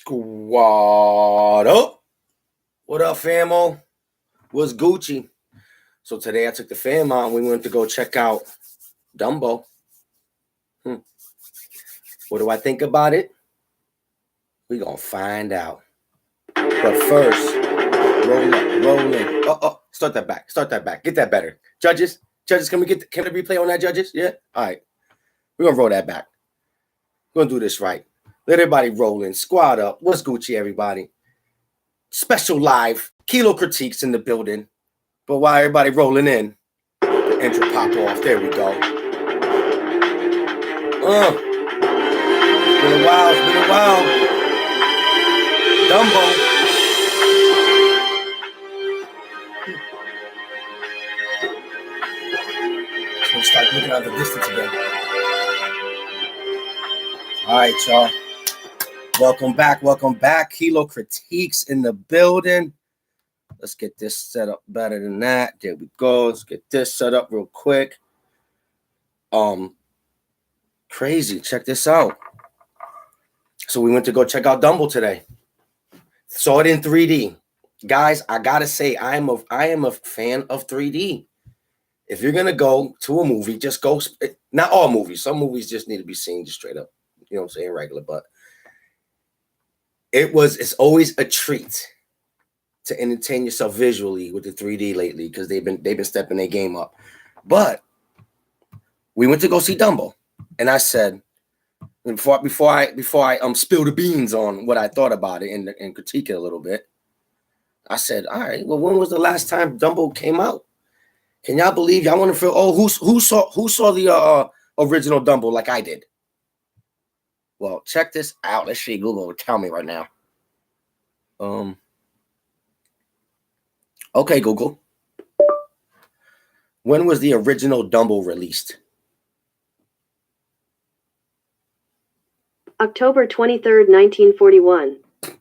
Squad up. What up, famo? What's Gucci? So today I took the fam out and we went to go check out Dumbo. What do I think about it? We gonna find out. But first, rolling. Oh, start that back. Get that better. Judges, can we get the replay on that, judges? Yeah? All right. We're gonna roll that back. We're gonna do this right. Let everybody roll in. Squad up. What's Gucci, everybody? Special live. Kilo Critiques in the building. But while everybody rolling in, the intro pop off. There we go. It's been a while. Dumbo. We'll start looking at the distance again. All right, y'all. Welcome back. Kilo Critiques in the building. Let's get this set up better than that. There we go. Let's get this set up real quick. Crazy. Check this out. So we went to go check out Dumbo today. Saw it in 3D. Guys, I gotta say, I am a fan of 3D. If you're gonna go to a movie, just go. Not all movies. Some movies just need to be seen just straight up. You know what I'm saying? Regular, but it's always a treat to entertain yourself visually with the 3D lately because they've been stepping their game up. But we went to go see Dumbo, and I said before I spill the beans on what I thought about it and critique it a little bit, I said, all right, well, when was the last time Dumbo came out? Can y'all believe y'all want to feel? Oh, who saw the original Dumbo like I did? Well, check this out. Let's see. Google will tell me right now. Okay, Google. When was the original Dumbo released? October 23rd, 1941.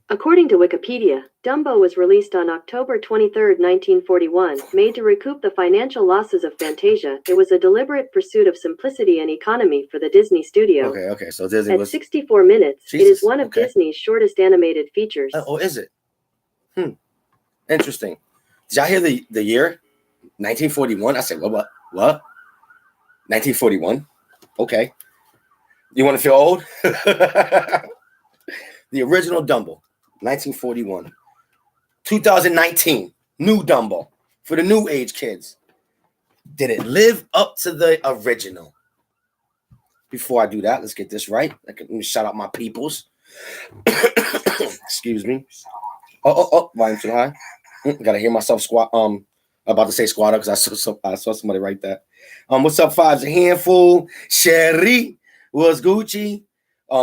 According to Wikipedia, Dumbo was released on October 23rd, 1941. Made to recoup the financial losses of Fantasia, it was a deliberate pursuit of simplicity and economy for the Disney studio. Okay. So Disney At was 64 minutes, Jesus, it is one of Disney's shortest animated features. Oh, is it? Interesting. Did y'all hear the year? 1941? I said, what? 1941? Okay. You want to feel old? The original Dumbo, 1941. 2019, new Dumbo for the new age kids. Did it live up to the original? Before I do that, let's get this right. Let me shout out my peoples. Excuse me. Oh, volume too high. Gotta hear myself squat. About to say squatter because I saw somebody write that. What's up, Fives? A handful. Sherry. What's Gucci?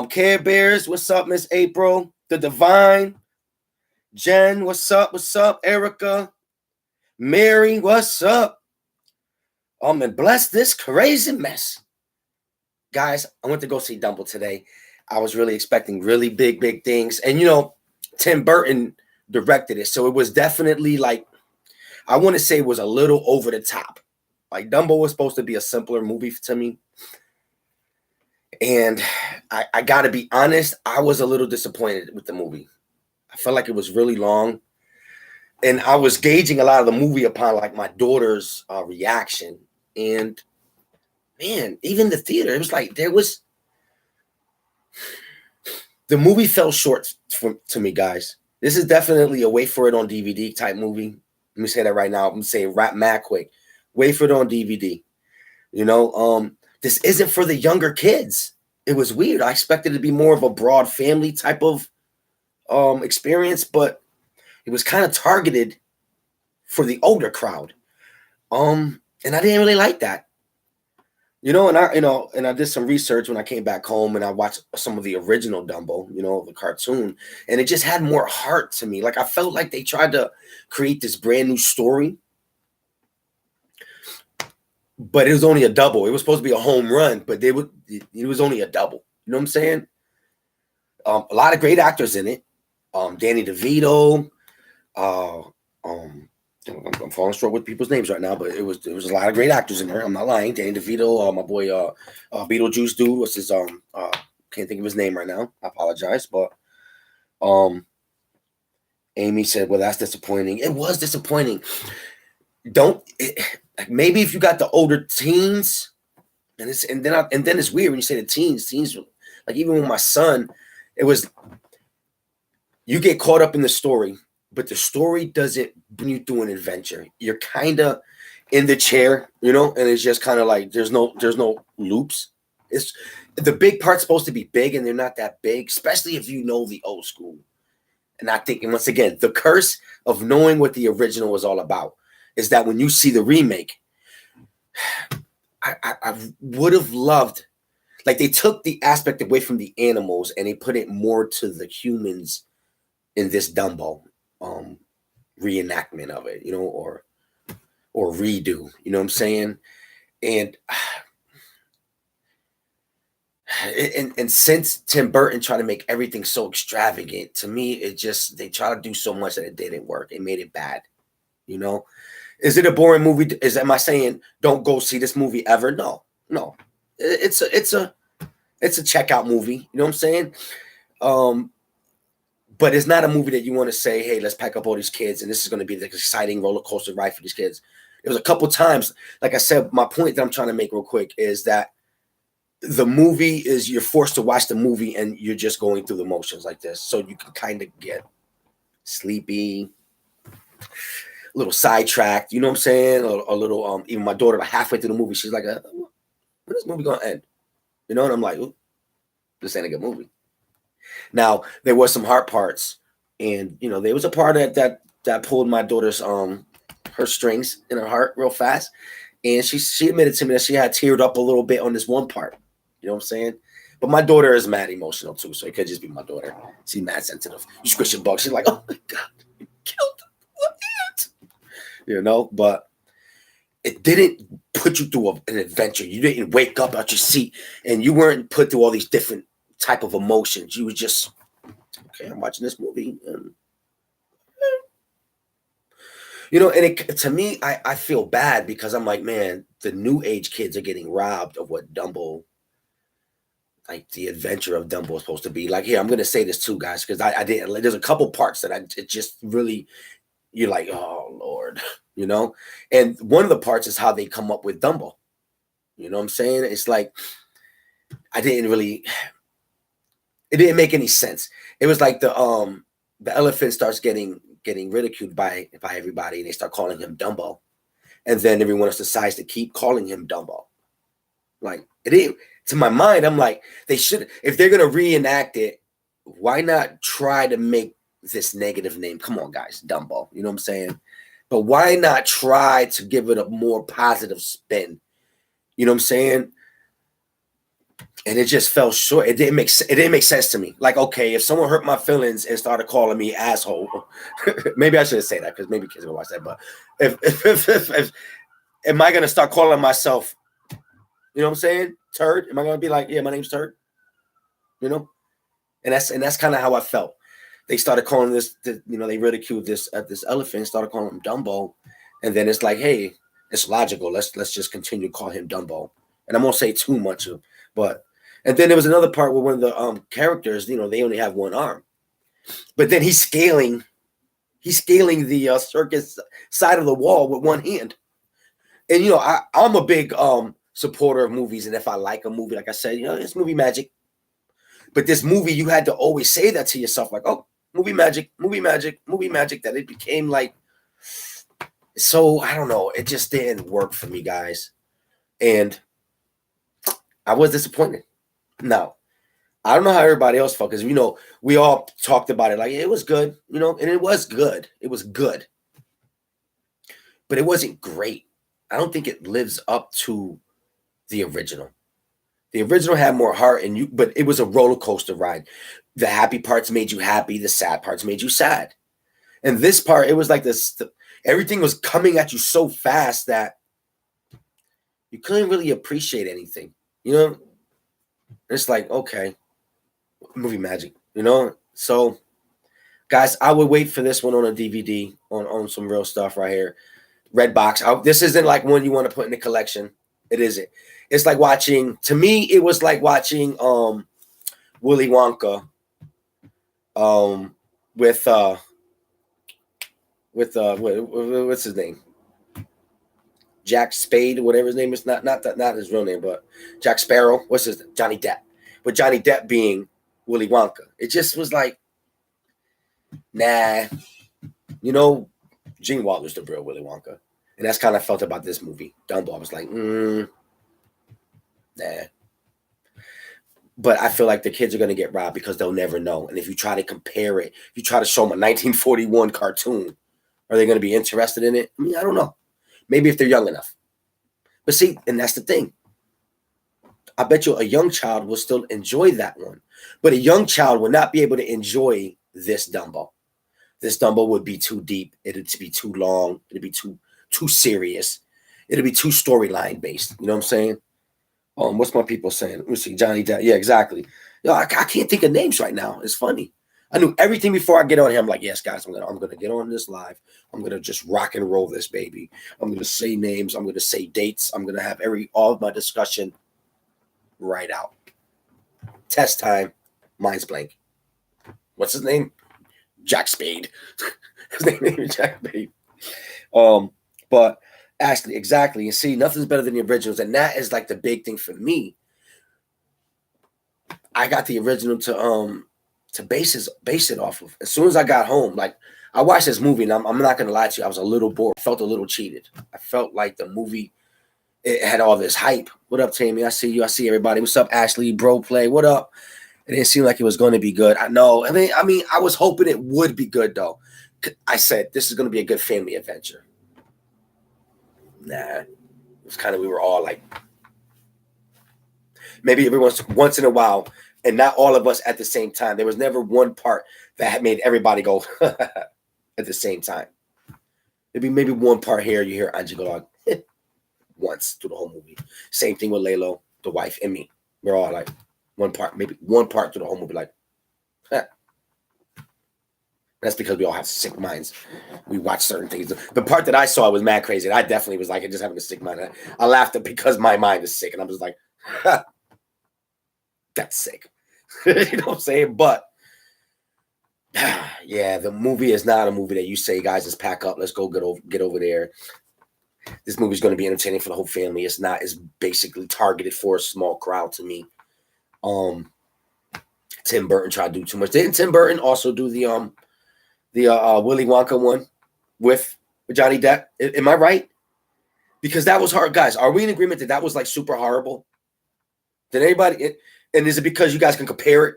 Care Bears. What's up, Miss April? The Divine. Jen. What's up? Erica. Mary. What's up? And bless this crazy mess. Guys, I went to go see Dumbo today. I was really expecting really big things. And, Tim Burton directed it. So it was definitely like, I want to say it was a little over the top. Like Dumbo was supposed to be a simpler movie to me. And I got to be honest, I was a little disappointed with the movie. I felt like it was really long. And I was gauging a lot of the movie upon like my daughter's reaction. And man, even the theater, it was like the movie fell short to me, guys. This is definitely a wait for it on DVD type movie. Let me say that right now. I'm saying rap mad quick. Wait for it on DVD. This isn't for the younger kids. It was weird. I expected it to be more of a broad family type of experience, but it was kind of targeted for the older crowd. And I didn't really like that. And I did some research when I came back home and I watched some of the original Dumbo, the cartoon, and it just had more heart to me. Like I felt like they tried to create this brand new story, but it was only a double. It was supposed to be a home run, but it was only a double. You know what I'm saying? A lot of great actors in it. Danny DeVito, I'm falling short with people's names right now, but it was a lot of great actors in there. I'm not lying. Danny DeVito, my boy, Beetlejuice dude. What's his can't think of his name right now. I apologize, but Amy said, well, that's disappointing. It was disappointing. Maybe if you got the older teens, and then it's weird when you say the teens, like even with my son, it was, you get caught up in the story, but the story doesn't bring you through an adventure. You're kind of in the chair, and it's just kind of like there's no loops. It's the big part's supposed to be big, and they're not that big, especially if you know the old school. And I think, and once again, the curse of knowing what the original was all about is that when you see the remake, I would have loved, like they took the aspect away from the animals and they put it more to the humans in this Dumbo reenactment of it, or redo, you know what I'm saying? And since Tim Burton tried to make everything so extravagant, to me, they try to do so much that it didn't work. It made it bad, Is it a boring movie? Am I saying don't go see this movie ever? No. It's a checkout movie. You know what I'm saying? But it's not a movie that you want to say, hey, let's pack up all these kids and this is going to be the exciting roller coaster ride for these kids. There was a couple times, like I said, my point that I'm trying to make real quick is that the movie is, you're forced to watch the movie and you're just going through the motions like this. So you can kind of get sleepy, a little sidetracked, you know what I'm saying? A little, even my daughter, halfway through the movie, she's like, when is this movie going to end? And I'm like, this ain't a good movie. Now, there was some hard parts, and, there was a part that pulled my daughter's, her strings in her heart real fast. And she admitted to me that she had teared up a little bit on this one part. You know what I'm saying? But my daughter is mad emotional too, so it could just be my daughter. She's mad sensitive. You squish a bug, she's like, oh my God, you killed it. But it didn't put you through an adventure. You didn't wake up out your seat and you weren't put through all these different type of emotions. You were just, okay, I'm watching this movie. And to me, I feel bad because I'm like, man, the new age kids are getting robbed of what Dumbo, like the adventure of Dumbo is supposed to be. Like, here, I'm going to say this too, guys, because I didn't, there's a couple parts that it just really, you're like, oh, Lord, And one of the parts is how they come up with Dumbo. You know what I'm saying? It's like, it didn't make any sense. It was like the elephant starts getting ridiculed by everybody, and they start calling him Dumbo, and then everyone else decides to keep calling him Dumbo. Like, it ain't, to my mind, I'm like, they should, if they're gonna reenact it, why not try to make this negative name? Come on, guys, Dumbo. You know what I'm saying? But why not try to give it a more positive spin? You know what I'm saying? And it just fell short. It didn't make sense to me. Like, okay, if someone hurt my feelings and started calling me asshole, maybe I shouldn't say that because maybe kids will watch that. But if am I gonna start calling myself, you know what I'm saying, turd? Am I gonna be like, yeah, my name's Turd? And that's kind of how I felt. They started calling this, they ridiculed this elephant, started calling him Dumbo, and then it's like, hey, it's logical. Let's just continue to call him Dumbo. And I won't say too much of, but. And then there was another part where one of the characters, they only have one arm, but then he's scaling the circus side of the wall with one hand. And I'm a big supporter of movies, and if I like a movie, like I said, it's movie magic. But this movie, you had to always say that to yourself, like, oh, movie magic, that it became like. So I don't know, it just didn't work for me, guys, and I was disappointed. Now, I don't know how everybody else felt because, we all talked about it like it was good, and it was good. It was good. But it wasn't great. I don't think it lives up to the original. The original had more heart but it was a roller coaster ride. The happy parts made you happy. The sad parts made you sad. And this part, it was like this, everything was coming at you so fast that you couldn't really appreciate anything, It's like, okay, movie magic, So, guys, I would wait for this one on a DVD, on some real stuff right here. Redbox. This isn't like one you want to put in the collection. It isn't. It's like watching, to me, it was like watching Willy Wonka With what's his name? Jack Spade, whatever his name is, not his real name, but Jack Sparrow. What's his name? Johnny Depp. With Johnny Depp being Willy Wonka, it just was like, nah. You know, Gene Wilder's the real Willy Wonka, and that's kind of felt about this movie, Dumbo. I was like, nah. But I feel like the kids are going to get robbed because they'll never know. And if you try to compare it, if you try to show them a 1941 cartoon, are they going to be interested in it? I mean, I don't know. Maybe if they're young enough. But see, and that's the thing. I bet you a young child will still enjoy that one. But a young child will not be able to enjoy this Dumbo. This Dumbo would be too deep. It'd be too long. It'd be too serious. It'd be too storyline based. You know what I'm saying? What's my people saying? Let me see. Johnny Depp. Yeah, exactly. Yo, I can't think of names right now. It's funny. I knew everything before I get on here. I'm like, yes, guys, I'm gonna get on this live. I'm gonna just rock and roll this baby. I'm gonna say names. I'm gonna say dates. I'm gonna have all of my discussion right out. Test time. Mine's blank. What's his name? Jack Spade. His name is Jack Spade. But actually, exactly. And see, nothing's better than the originals, and that is like the big thing for me. I got the original to base it off of. As soon as I got home, like I watched this movie, and I'm not gonna lie to you, I was a little bored. I felt a little cheated. I felt like the movie, it had all this hype. What up, Tammy? I see you. I see everybody. What's up, Ashley? Bro, play. What up? It didn't seem like it was going to be good. I know. I mean, I was hoping it would be good though. I said this is going to be a good family adventure. Nah, it was kind of, we were all like, maybe every once in a while, and not all of us at the same time. There was never one part that had made everybody go at the same time. Maybe one part here you hear Angie go like once through the whole movie. Same thing with Laylo, the wife, and me. We're all like maybe one part through the whole movie like, huh. That's because we all have sick minds. We watch certain things. The part that I saw was mad crazy. And I definitely was like, just having a sick mind. I laughed at because my mind is sick. And I was like, ha, that's sick. You know what I'm saying? But yeah, the movie is not a movie that you say, guys, just pack up. Let's go get over there. This movie is going to be entertaining for the whole family. It's not. It's basically targeted for a small crowd to me. Tim Burton tried to do too much. Didn't Tim Burton also do the Willy Wonka one with Johnny Depp? Am I right? Because that was hard, guys. Are we in agreement that was like super horrible? Did anybody? And is it because you guys can compare it?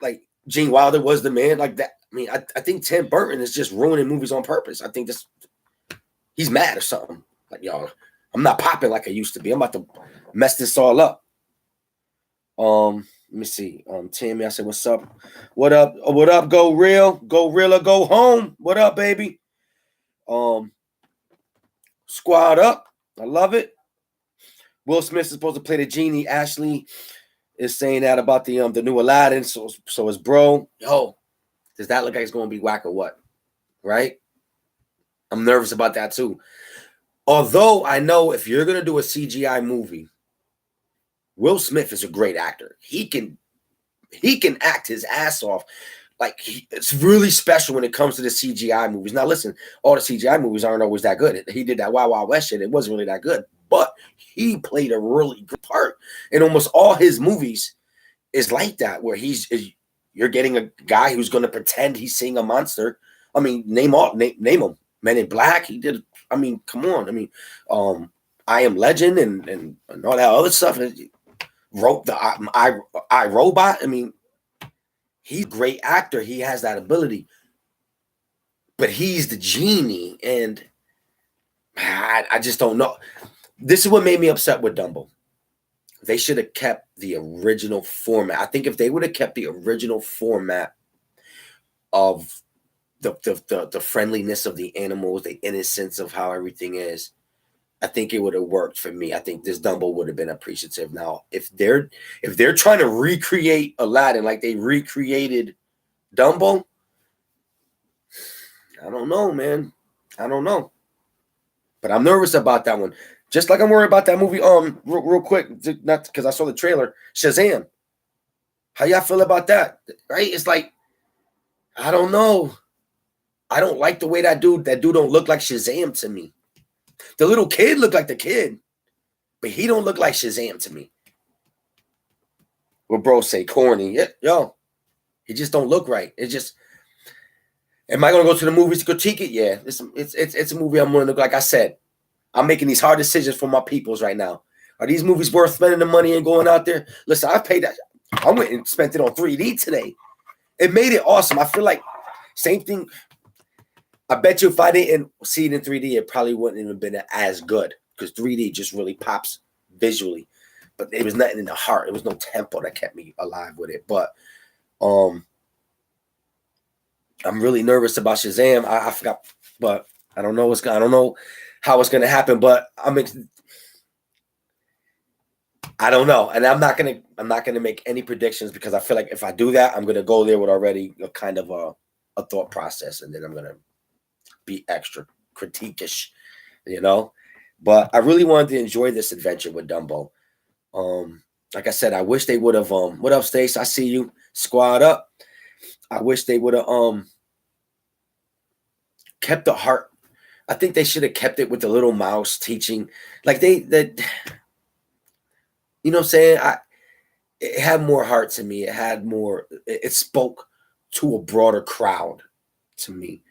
Like Gene Wilder was the man, like that. I mean, I think Tim Burton is just ruining movies on purpose. I think he's mad or something. Like, y'all, I'm not popping like I used to be. I'm about to mess this all up. Let me see. Tammy, I said, what's up? What up? What up? Go real. Go real or go home. What up, baby? Squad up. I love it. Will Smith is supposed to play the genie. Ashley is saying that about the new Aladdin. So is bro. Yo, does that look like it's going to be whack or what? Right? I'm nervous about that too. Although I know if you're going to do a CGI movie, Will Smith is a great actor. He can act his ass off. Like, it's really special when it comes to the CGI movies. Now, listen, all the CGI movies aren't always that good. He did that Wild Wild West shit. It wasn't really that good. But he played a really good part. And almost all his movies is like that, where you're getting a guy who's going to pretend he's seeing a monster. I mean, name them. Men in Black. He did. I mean, come on. I mean, I Am Legend and all that other stuff. Wrote the I Robot. I mean, he's a great actor. He has that ability. But he's the genie, and I just don't know. This is what made me upset with Dumbo. They should have kept the original format. I think if they would have kept the original format of the friendliness of the animals, the innocence of how everything is, I think it would have worked for me. I think this Dumbo would have been appreciative. Now, if they're trying to recreate Aladdin like they recreated Dumbo, I don't know, man. I don't know. But I'm nervous about that one. Just like I'm worried about that movie. Real quick, not because I saw the trailer. Shazam. How y'all feel about that? Right? It's like I don't know. I don't like the way that dude don't look like Shazam to me. The little kid looked like the kid, but he don't look like Shazam to me. What bro say, corny. Yeah, yo, he just don't look right. It just, am I gonna go to the movies to critique it? Yeah, it's a movie I'm gonna look. Like I said, I'm making these hard decisions for my peoples right now. Are these movies worth spending the money and going out there? Listen, I paid that. I went and spent it on 3D today. It made it awesome. I feel like same thing. I bet you if I didn't see it in 3D, it probably wouldn't even been as good because 3D just really pops visually. But there was nothing in the heart. There was no tempo that kept me alive with it. But I'm really nervous about Shazam. I forgot, but I don't know I don't know how it's gonna happen. But I don't know, and I'm not gonna make any predictions because I feel like if I do that, I'm gonna go there with already a kind of a thought process, and then I'm gonna be extra critique-ish, you know. But I really wanted to enjoy this adventure with Dumbo. Like I said, I wish they would have what up, Stace? I see you. Squad up. I wish they would have kept the heart. I think they should have kept it with the little mouse teaching. Like that you know what I'm saying? It had more heart to me. It had more, it spoke to a broader crowd to me.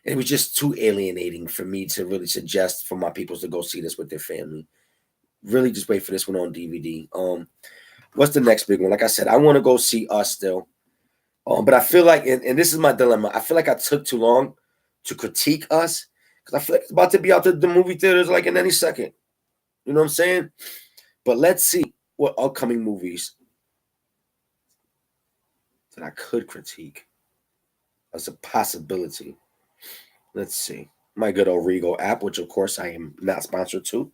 And it was just too alienating for me to really suggest for my peoples to go see this with their family. Really just wait for this one on DVD. What's the next big one? Like I said, I want to go see Us still. But I feel like, and this is my dilemma, I feel like I took too long to critique Us because I feel like it's about to be out to the movie theaters like in any second. You know what I'm saying? But let's see what upcoming movies that I could critique as a possibility. Let's see. My good old Rego app, which of course I am not sponsored to.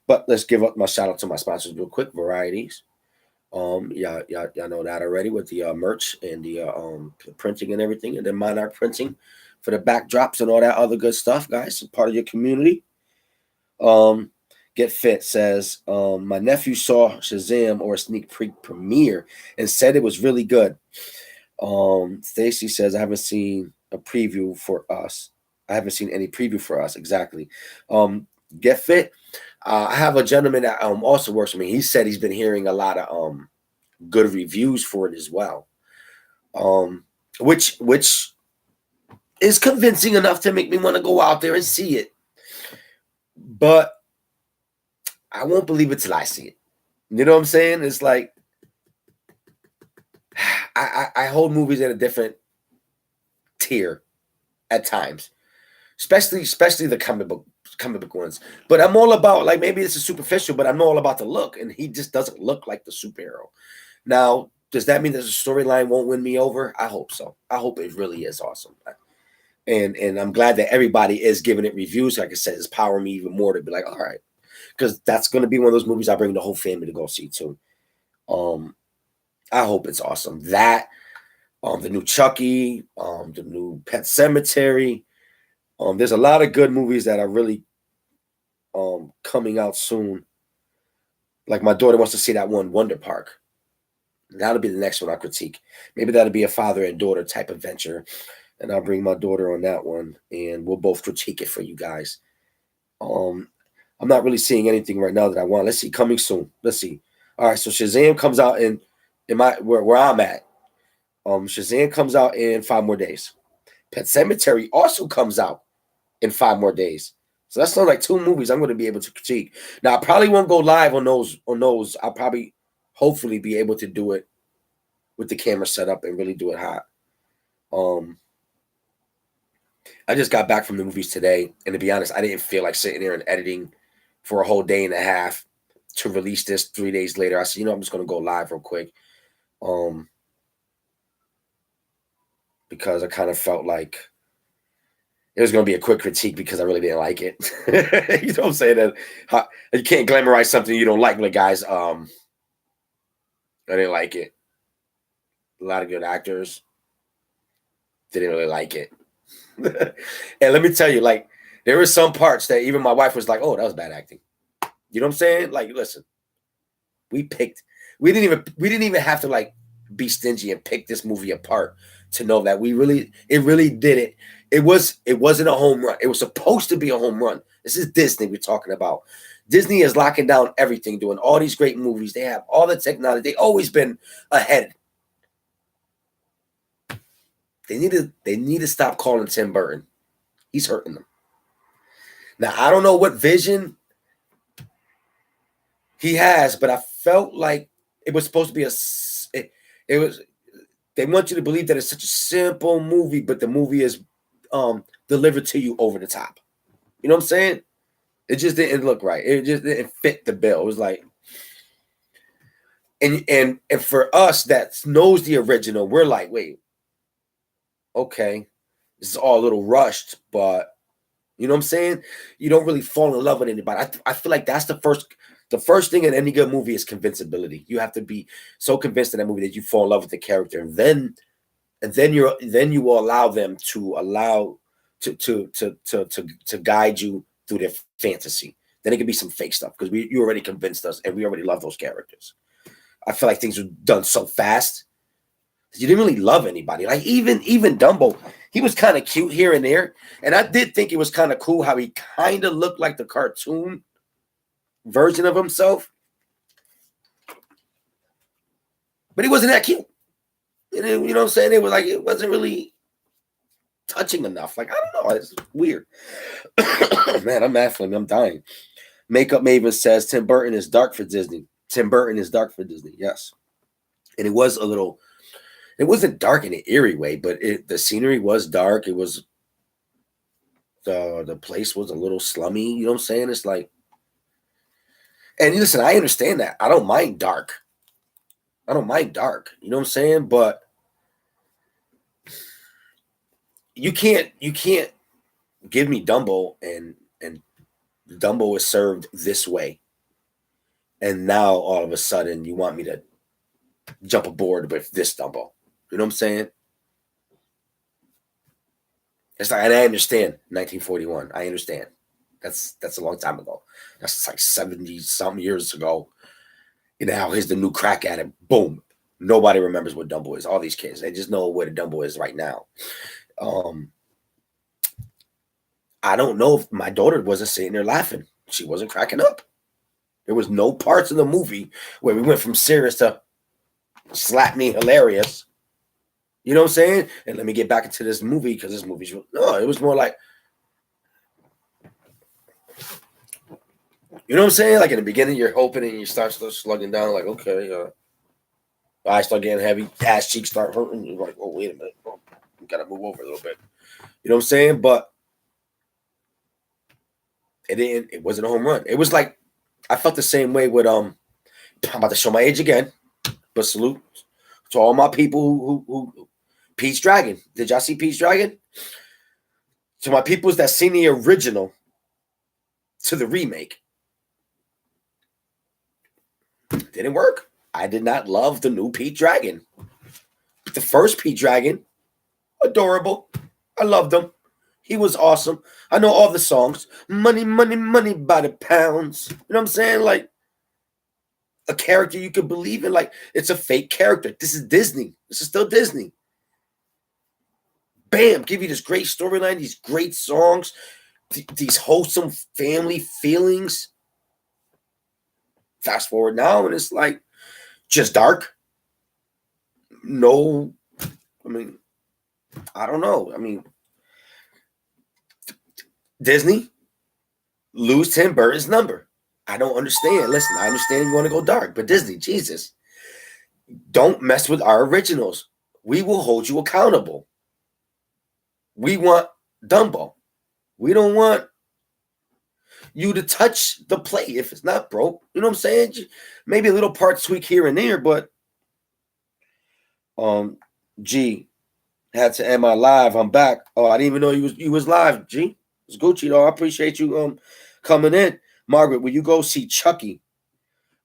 But let's give up my shout out to my sponsors real quick. Varieties. Y'all know that already with the merch and the printing and everything, and then Monarch printing for the backdrops and all that other good stuff, guys. Part of your community. Get Fit says, my nephew saw Shazam or a sneak peek premiere and said it was really good. Stacy says, I haven't seen a preview for Us. I haven't seen any preview for Us. Exactly. Get Fit. I have a gentleman that also works with me. He said he's been hearing a lot of good reviews for it as well. Which is convincing enough to make me want to go out there and see it. But I won't believe it till I see it. You know what I'm saying? It's like I hold movies at a different tier at times, especially the comic book ones. But I'm all about, like, maybe this is superficial, but I'm all about the look, and he just doesn't look like the superhero. Now, does that mean that the storyline won't win me over? I hope so. I hope it really is awesome. And I'm glad that everybody is giving it reviews. Like I said, it's powering me even more to be like, all right, because that's going to be one of those movies I bring the whole family to go see too. I hope it's awesome. That, the new Chucky, the new Pet Sematary. There's a lot of good movies that are really coming out soon. Like my daughter wants to see that one, Wonder Park. That'll be the next one I critique. Maybe that'll be a father and daughter type adventure. And I'll bring my daughter on that one, and we'll both critique it for you guys. I'm not really seeing anything right now that I want. Let's see, coming soon. Let's see. All right, so Shazam comes out in where I'm at. Shazam comes out in 5 more days. Pet Sematary also comes out in 5 more days. So that's not like 2 movies I'm going to be able to critique. Now I probably won't go live on those. I'll probably, hopefully, be able to do it with the camera set up and really do it hot. I just got back from the movies today, and to be honest, I didn't feel like sitting there and editing for a whole day and a half to release this 3 days later. I said, I'm just going to go live real quick. Because I kind of felt like it was going to be a quick critique because I really didn't like it. You know what I'm saying? That you can't glamorize something you don't like, guys. I didn't like it. A lot of good actors didn't really like it. And let me tell you, like, there were some parts that even my wife was like, oh, that was bad acting. You know what I'm saying? Like, listen, we didn't even have to, like, be stingy and pick this movie apart to know that it really did it. It wasn't a home run. It was supposed to be a home run. This is Disney we're talking about. Disney is locking down everything, doing all these great movies. They have all the technology. They've always been ahead. They need to stop calling Tim Burton. He's hurting them. Now, I don't know what vision he has, but I felt like it was supposed to be they want you to believe that it's such a simple movie, but the movie is delivered to you over the top. You know what I'm saying? It just didn't look right. It just didn't fit the bill. It was like, and for us that knows the original, we're like, wait, okay, this is all a little rushed, but you know what I'm saying? You don't really fall in love with anybody. I feel like that's the first thing in any good movie is convincibility. You have to be so convinced in that movie that you fall in love with the character, and then you will allow them to guide you through their fantasy. Then it could be some fake stuff because you already convinced us and we already love those characters. I feel like things were done so fast that you didn't really love anybody. Like even Dumbo, he was kind of cute here and there, and I did think it was kind of cool how he kind of looked like the cartoon version of himself, but he wasn't that cute. You know what I'm saying? It wasn't really touching enough. Like, I don't know. It's weird. Man, I'm baffling. I'm dying. Makeup Maven says Tim Burton is dark for Disney. Tim Burton is dark for Disney. Yes. And it wasn't dark in an eerie way, but the scenery was dark. It was, the place was a little slummy. You know what I'm saying? It's like, and listen, I understand that. I don't mind dark. You know what I'm saying? But you can't give me Dumbo and Dumbo is served this way. And now all of a sudden you want me to jump aboard with this Dumbo. You know what I'm saying? It's like, and I understand 1941. I understand. That's a long time ago. That's like 70 some years ago. You know, here's the new crack at it. Boom. Nobody remembers what Dumbo is. All these kids, they just know where the Dumbo is right now. I don't know if my daughter wasn't sitting there laughing. She wasn't cracking up. There was no parts of the movie where we went from serious to slap me hilarious. You know what I'm saying? And let me get back into this movie because this movie's no. It was more like, you know what I'm saying? Like in the beginning, you're hoping and you start slugging down. Like, okay, eyes start getting heavy, ass cheeks start hurting. You're like, oh, wait a minute, we gotta move over a little bit. You know what I'm saying? But it wasn't a home run. It was like I felt the same way with I'm about to show my age again, but salute to all my people who Pete's Dragon. Did y'all see Pete's Dragon? To my peoples that seen the original to the remake, didn't work. I did not love the new Pete Dragon. But the first Pete Dragon, adorable. I loved him. He was awesome. I know all the songs. Money, money, money by the pounds. You know what I'm saying? Like a character you could believe in. Like it's a fake character. This is Disney. This is still Disney. Bam, give you this great storyline, these great songs, these wholesome family feelings. Fast forward now, and it's like just dark. No, I mean, I don't know. I mean, Disney lose Tim Burton's number. I don't understand. Listen, I understand you want to go dark, but Disney, Jesus, don't mess with our originals. We will hold you accountable. We want Dumbo. We don't want you to touch the plate if it's not broke. You know what I'm saying? Maybe a little part tweak here and there, but G had to end my live. I'm back. Oh, I didn't even know you was live, G. It's Gucci though. I appreciate you coming in. Margaret, will you go see Chucky?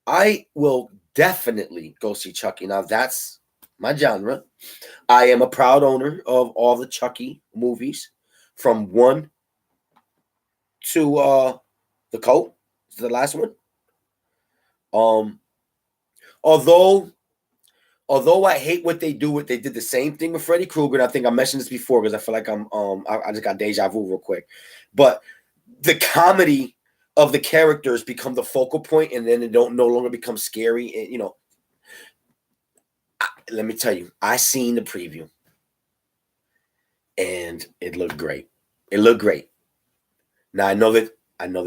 I will definitely go see Chucky. Now that's my genre. I am a proud owner of all the Chucky movies from 1 to the Cult, the last one. Although although I hate what they do, they did the same thing with Freddy Krueger. And I think I mentioned this before because I feel like I just got deja vu real quick. But the comedy of the characters become the focal point, and then it don't no longer become scary. And, you know, let me tell you, I seen the preview, and it looked great. It looked great. Now I know they're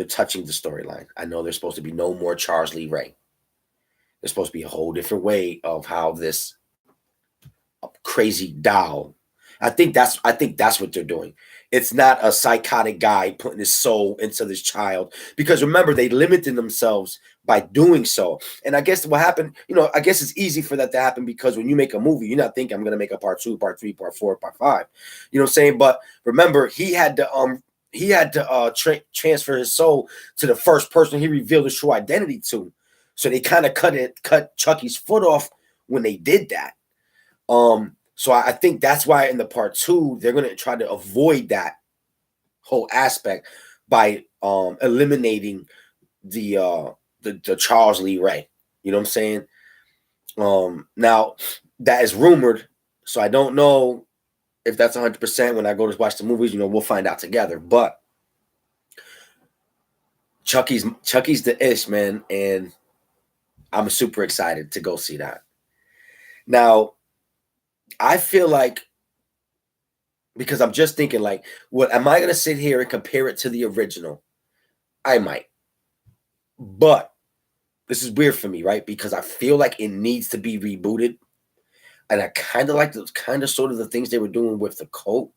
touching the storyline. I know there's supposed to be no more Charles Lee Ray. There's supposed to be a whole different way of how this crazy doll. I think that's what they're doing. It's not a psychotic guy putting his soul into this child, because remember, they limited themselves by doing so. And I guess what happened, you know, I guess it's easy for that to happen because when you make a movie, you're not thinking I'm going to make a part 2, part 3, part 4, part 5. You know what I'm saying? But remember, he had to transfer his soul to the first person he revealed his true identity to. So they kind of cut Chucky's foot off when they did that. So I think that's why in the part 2 they're going to try to avoid that whole aspect by eliminating the Charles Lee Ray. You know what I'm saying? Now that is rumored, so I don't know if that's 100%. When I go to watch the movies, you know, we'll find out together. But Chucky's the ish, man, and I'm super excited to go see that. Now, I feel like, because I'm just thinking, like, what am I going to sit here and compare it to the original? I might. But this is weird for me, right? Because I feel like it needs to be rebooted. And I kind of like those sort of the things they were doing with the cult.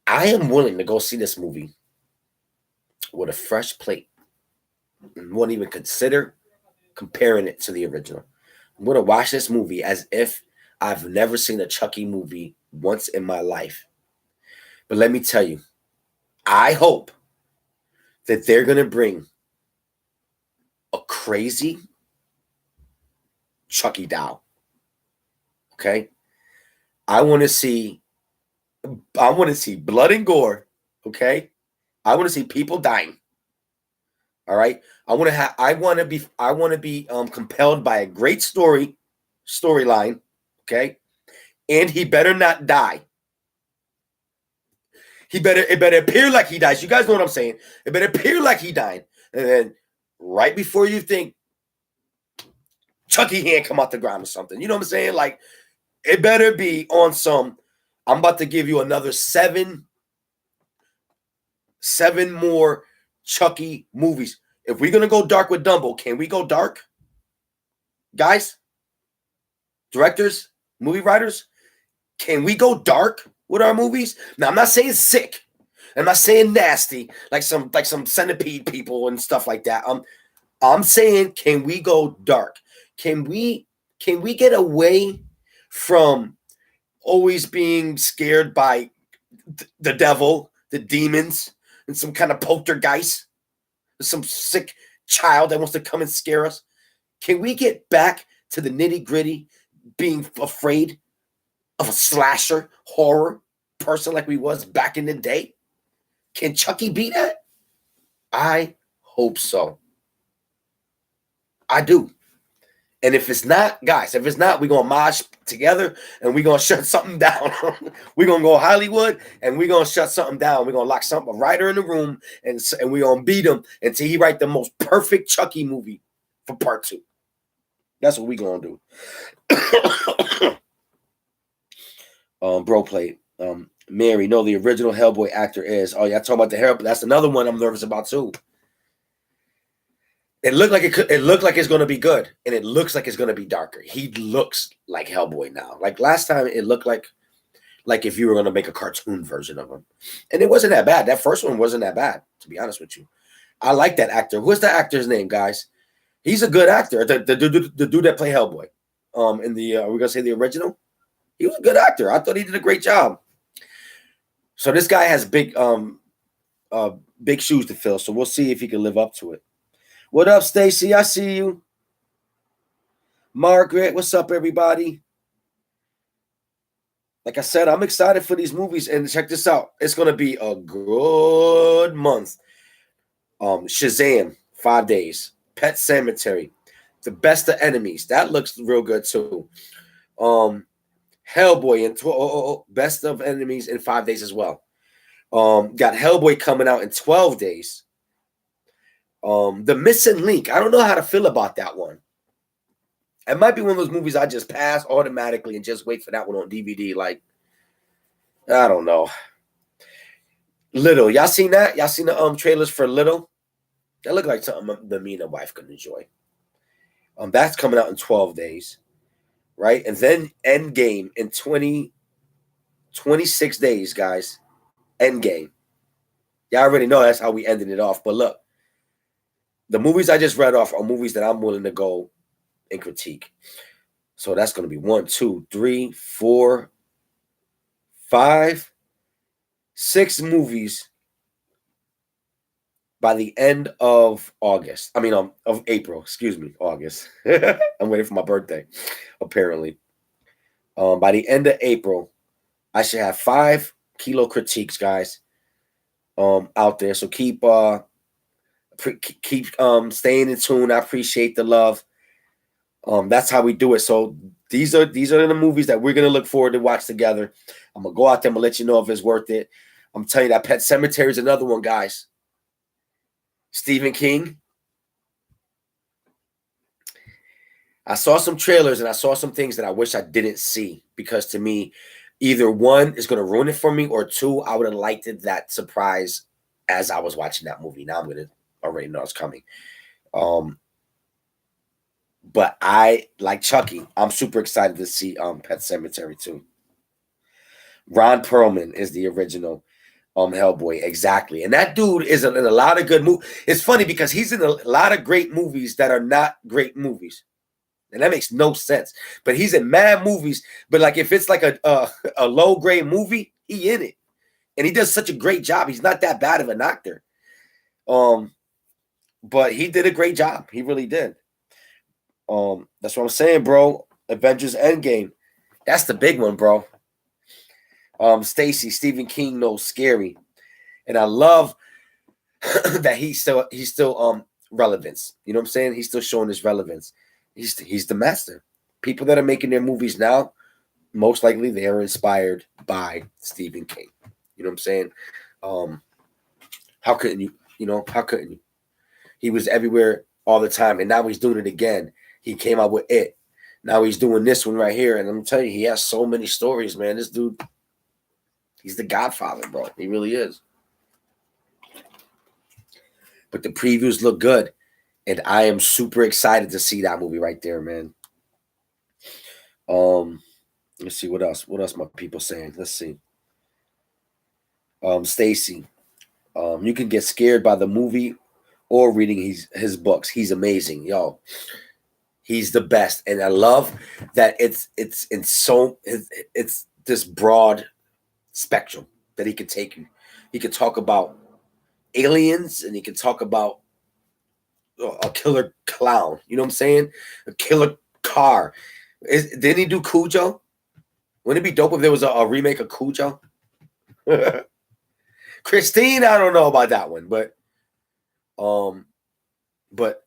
I am willing to go see this movie with a fresh plate and won't even consider comparing it to the original. I'm going to watch this movie as if I've never seen a Chucky movie once in my life. But let me tell you, I hope that they're going to bring a crazy Chucky doll. Okay? I want to see blood and gore. Okay? I want to see people dying. All right? I want to be compelled by a great storyline. Okay? And he better not die. It better appear like he dies. You guys know what I'm saying? It better appear like he died. And then right before you think Chucky hand come out the ground or something. You know what I'm saying? Like, it better be on some, I'm about to give you another seven more Chucky movies. If we're going to go dark with Dumbo, can we go dark? Guys? Directors? Movie writers? Can we go dark with our movies? Now, I'm not saying sick. I'm not saying nasty, like some centipede people and stuff like that. I'm saying, can we go dark? Can we get away from always being scared by the devil, the demons, and some kind of poltergeist, some sick child that wants to come and scare us? Can we get back to the nitty-gritty, being afraid of a slasher horror person like we was back in the day? Can Chucky be that? I hope so. I do. And if it's not, guys, we're going to mosh together and we're going to shut something down. We're going to go Hollywood and we're going to shut something down. We're going to lock a writer in the room and we're going to beat him until he write the most perfect Chucky movie for part 2. That's what we're going to do. Bro played. Mary, no, the original Hellboy actor is. Oh, yeah, talking about the hair, but that's another one I'm nervous about too. It looked like it's going to be good, and it looks like it's going to be darker. He looks like Hellboy now. Like last time, it looked like if you were going to make a cartoon version of him, and it wasn't that bad. That first one wasn't that bad, to be honest with you. I like that actor. What's the actor's name, guys? He's a good actor. The dude that played Hellboy. In the we're gonna say the original. He was a good actor. I thought he did a great job. So this guy has big shoes to fill. So we'll see if he can live up to it. What up, Stacy? I see you. Margaret, what's up, everybody? Like I said, I'm excited for these movies. And check this out. It's going to be a good month. Shazam, 5 days. Pet Cemetery, The Best of Enemies. That looks real good too. Hellboy and Best of Enemies in 5 days as well. Got Hellboy coming out in 12 days. The Missing Link. I don't know how to feel about that one. It might be one of those movies I just pass automatically and just wait for that one on DVD. Like, I don't know. Little. Y'all seen that? Y'all seen the trailers for Little? That look like something that me and the wife could enjoy. That's coming out in 12 days. Right? And then Endgame in 26 days, guys. Endgame. Y'all already know that's how we ended it off. But look, the movies I just read off are movies that I'm willing to go and critique. So that's going to be 1, 2, 3, 4, 5, 6 movies by the end of August. I mean, of April. Excuse me, August. I'm waiting for my birthday, apparently. By the end of April, I should have 5 KILO critiques, guys, out there. So keep staying in tune. I appreciate the love. That's how we do it. So these are the movies that we're gonna look forward to watch together. I'm gonna go out there. I'm gonna let you know if it's worth it. I'm telling you that Pet Sematary is another one, guys. Stephen King. I saw some trailers and I saw some things that I wish I didn't see, because to me, either one is gonna ruin it for me, or two, I would have liked it that surprise as I was watching that movie. Now I'm gonna already know it's coming. But I, like Chucky, I'm super excited to see Pet Sematary too. Ron Perlman is the original Hellboy, exactly. And that dude is in a lot of good movies. It's funny because he's in a lot of great movies that are not great movies. And that makes no sense. But he's in mad movies. But like if it's like a low-grade movie, he in it. And he does such a great job. He's not that bad of an actor. But he did a great job. He really did. That's what I'm saying, bro. Avengers Endgame. That's the big one, bro. Stacy, Stephen King knows scary. And I love that he's still relevance. You know what I'm saying? He's still showing his relevance. He's the master. People that are making their movies now, most likely they are inspired by Stephen King. You know what I'm saying? How couldn't you? You know, how couldn't you? He was everywhere all the time, and now he's doing it again. He came out with It. Now he's doing this one right here, and I'm telling you, he has so many stories, man. This dude, he's the Godfather, bro. He really is. But the previews look good, and I am super excited to see that movie right there, man. Let's see what else. What else my people saying? Let's see. Stacy, you can get scared by the movie or reading his books. He's amazing, yo. He's the best, and I love that it's this broad spectrum that he can take you. He can talk about aliens, and he can talk about a killer clown. You know what I'm saying? A killer car. Didn't he do Cujo? Wouldn't it be dope if there was a remake of Cujo? Christine, I don't know about that one, but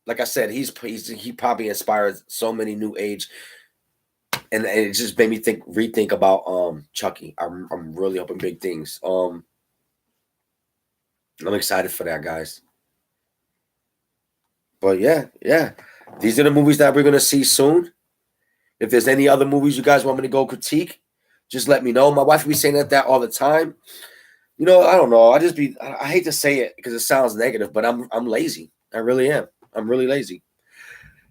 like I said, he probably inspired so many new age, and it just made me rethink about Chucky. I'm really hoping big things. I'm excited for that, guys. But yeah, these are the movies that we're gonna see soon. If there's any other movies you guys want me to go critique, just let me know. My wife will be saying that all the time. You know, I don't know. I hate to say it because it sounds negative, but I'm lazy. I really am. I'm really lazy.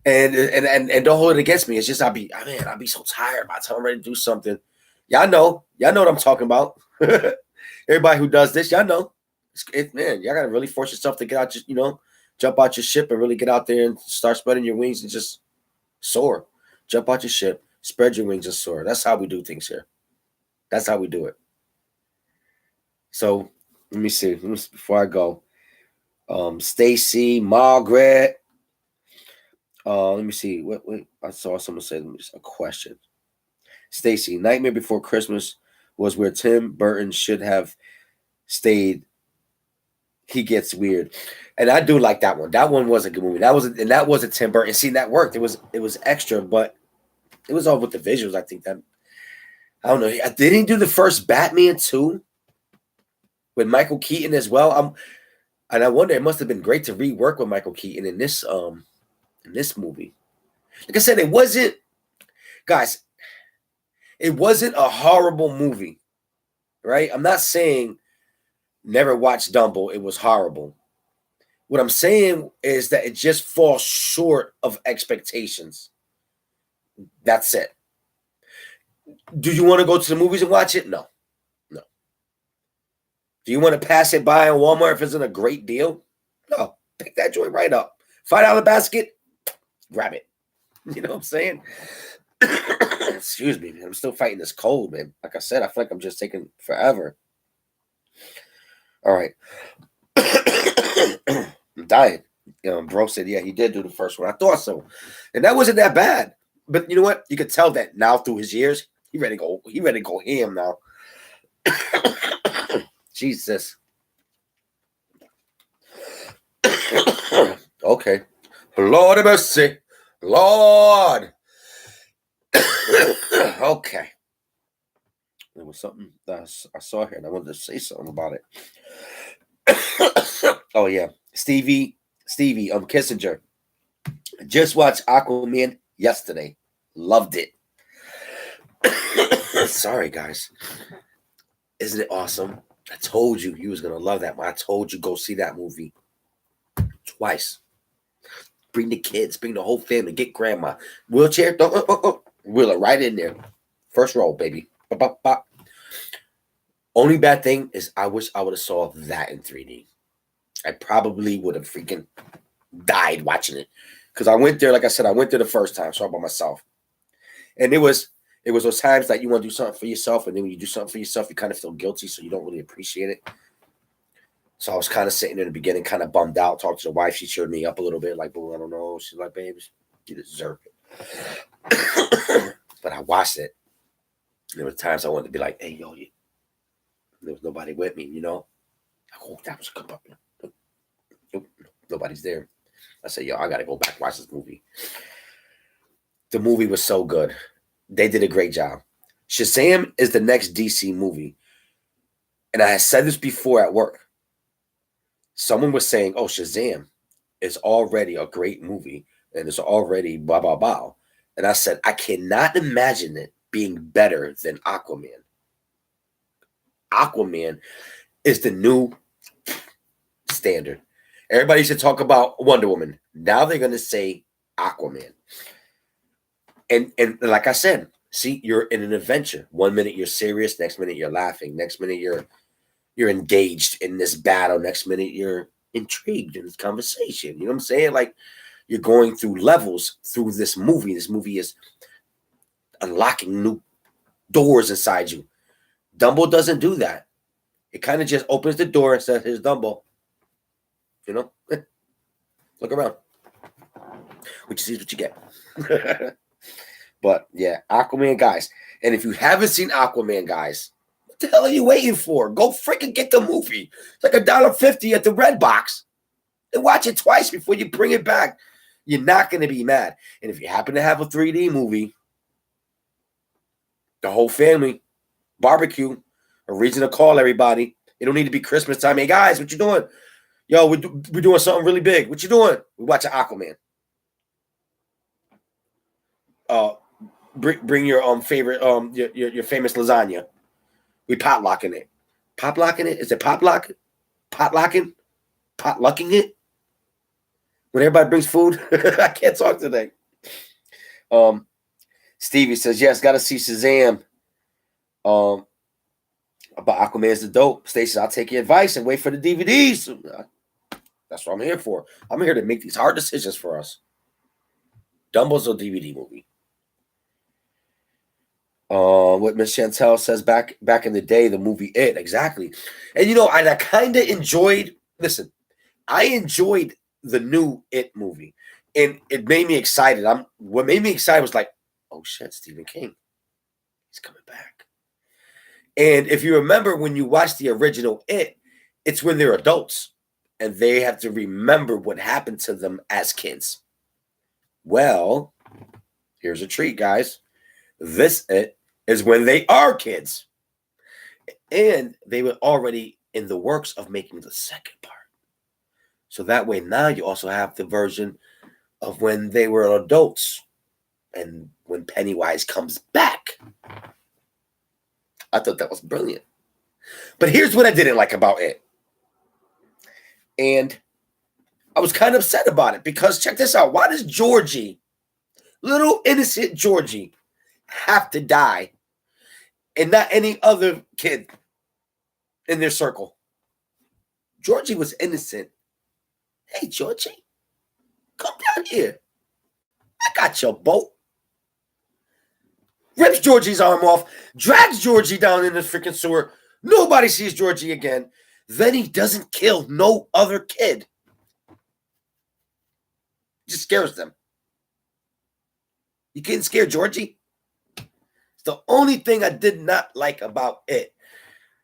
And don't hold it against me. It's just I'll be so tired by the time I'm ready to do something. Y'all know what I'm talking about. Everybody who does this, y'all know. Man, y'all gotta really force yourself to get out, jump out your ship and really get out there and start spreading your wings and just soar. Jump out your ship, spread your wings and soar. That's how we do things here. That's how we do it. So let me see. Before I go, Stacy, Margaret. Let me see. Wait, I saw someone say a question. Stacy, Nightmare Before Christmas was where Tim Burton should have stayed he gets weird. And I do like that one. That one was a good movie. That was a Tim Burton. See, that worked. It was extra, but it was all with the visuals. I think that I don't know. Did he do the first Batman too? With Michael Keaton as well. And I wonder, it must have been great to rework with Michael Keaton in this movie. Like I said, it wasn't a horrible movie, right? I'm not saying never watch Dumbo. It was horrible. What I'm saying is that it just falls short of expectations. That's it. Do you want to go to the movies and watch it? No. Do you want to pass it by in Walmart if it's a great deal? No. Pick that joint right up. $5 basket, grab it. You know what I'm saying? Excuse me, man. I'm still fighting this cold, man. Like I said, I feel like I'm just taking forever. All right. I'm dying. Bro said, yeah, he did do the first one. I thought so. And that wasn't that bad. But you know what? You could tell that now through his years, he ready to go ham now. Jesus. Okay. Lord have mercy. Lord. Okay. There was something that I saw here and I wanted to say something about it. Oh, yeah. Stevie Kissinger. Just watched Aquaman yesterday. Loved it. Sorry, guys. Isn't it awesome? I told you was going to love that. I told you go see that movie twice. Bring the kids. Bring the whole family. Get grandma. Wheelchair. Wheel it right in there. First row, baby. Bop, bop. Only bad thing is I wish I would have saw that in 3D. I probably would have freaking died watching it. Because I went there, like I said, I went there the first time, saw it by myself. And it was those times that you want to do something for yourself, and then when you do something for yourself, you kind of feel guilty, so you don't really appreciate it. So I was kind of sitting there in the beginning, kind of bummed out, talked to the wife. She cheered me up a little bit, like, boo, I don't know. She's like, babes, you deserve it. But I watched it. There were times I wanted to be like, hey, yo, there was nobody with me, you know? I go, that was a good one. Nobody's there. I said, yo, I got to go back and watch this movie. The movie was so good. They did a great job. Shazam is the next DC movie. And I had said this before at work. Someone was saying, oh, Shazam is already a great movie. And it's already blah, blah, blah. And I said, I cannot imagine it being better than Aquaman. Aquaman is the new standard. Everybody should talk about Wonder Woman. Now they're going to say Aquaman. And like I said, see, you're in an adventure. 1 minute you're serious, next minute you're laughing, next minute you're engaged in this battle, next minute you're intrigued in this conversation. You know what I'm saying? Like you're going through levels through this movie. This movie is unlocking new doors inside you. Dumbo doesn't do that. It kind of just opens the door and says, here's Dumbo. You know? Look around. What you see is what you get. But yeah, Aquaman, guys. And if you haven't seen Aquaman, guys, what the hell are you waiting for? Go freaking get the movie. It's like $1.50 at the Red Box. And watch it twice before you bring it back. You're not going to be mad. And if you happen to have a 3D movie, the whole family, barbecue, a reason to call everybody. It don't need to be Christmas time. Hey, guys, what you doing? Yo, we're doing something really big. What you doing? We're watching Aquaman. Bring your favorite your famous lasagna. We potlocking it. Potlocking it? Is it potluck? Potlocking? Potlucking it? When everybody brings food? I can't talk today. Stevie says, yes, gotta see Shazam. About Aquaman's the dope. Stacey, I'll take your advice and wait for the DVDs. That's what I'm here for. I'm here to make these hard decisions for us. Dumbo's a DVD movie. What Miss Chantel says back in the day, the movie It, exactly. And you know, I kind of enjoyed. Listen, I enjoyed the new It movie, and it made me excited. What made me excited was like, oh shit, Stephen King, he's coming back. And if you remember when you watch the original It, it's when they're adults. and they have to remember what happened to them as kids. Well, here's a treat, guys. This is when they are kids. And they were already in the works of making the second part. So that way now you also have the version of when they were adults and when Pennywise comes back. I thought that was brilliant. But here's what I didn't like about it. And I was kind of upset about it because check this out. Why does Georgie, little innocent Georgie, have to die and not any other kid in their circle? Georgie was innocent. Hey, Georgie, come down here. I got your boat. Rips Georgie's arm off, drags Georgie down in the freaking sewer. Nobody sees Georgie again. Then he doesn't kill no other kid. Just scares them. You can't scare Georgie? It's the only thing I did not like about it.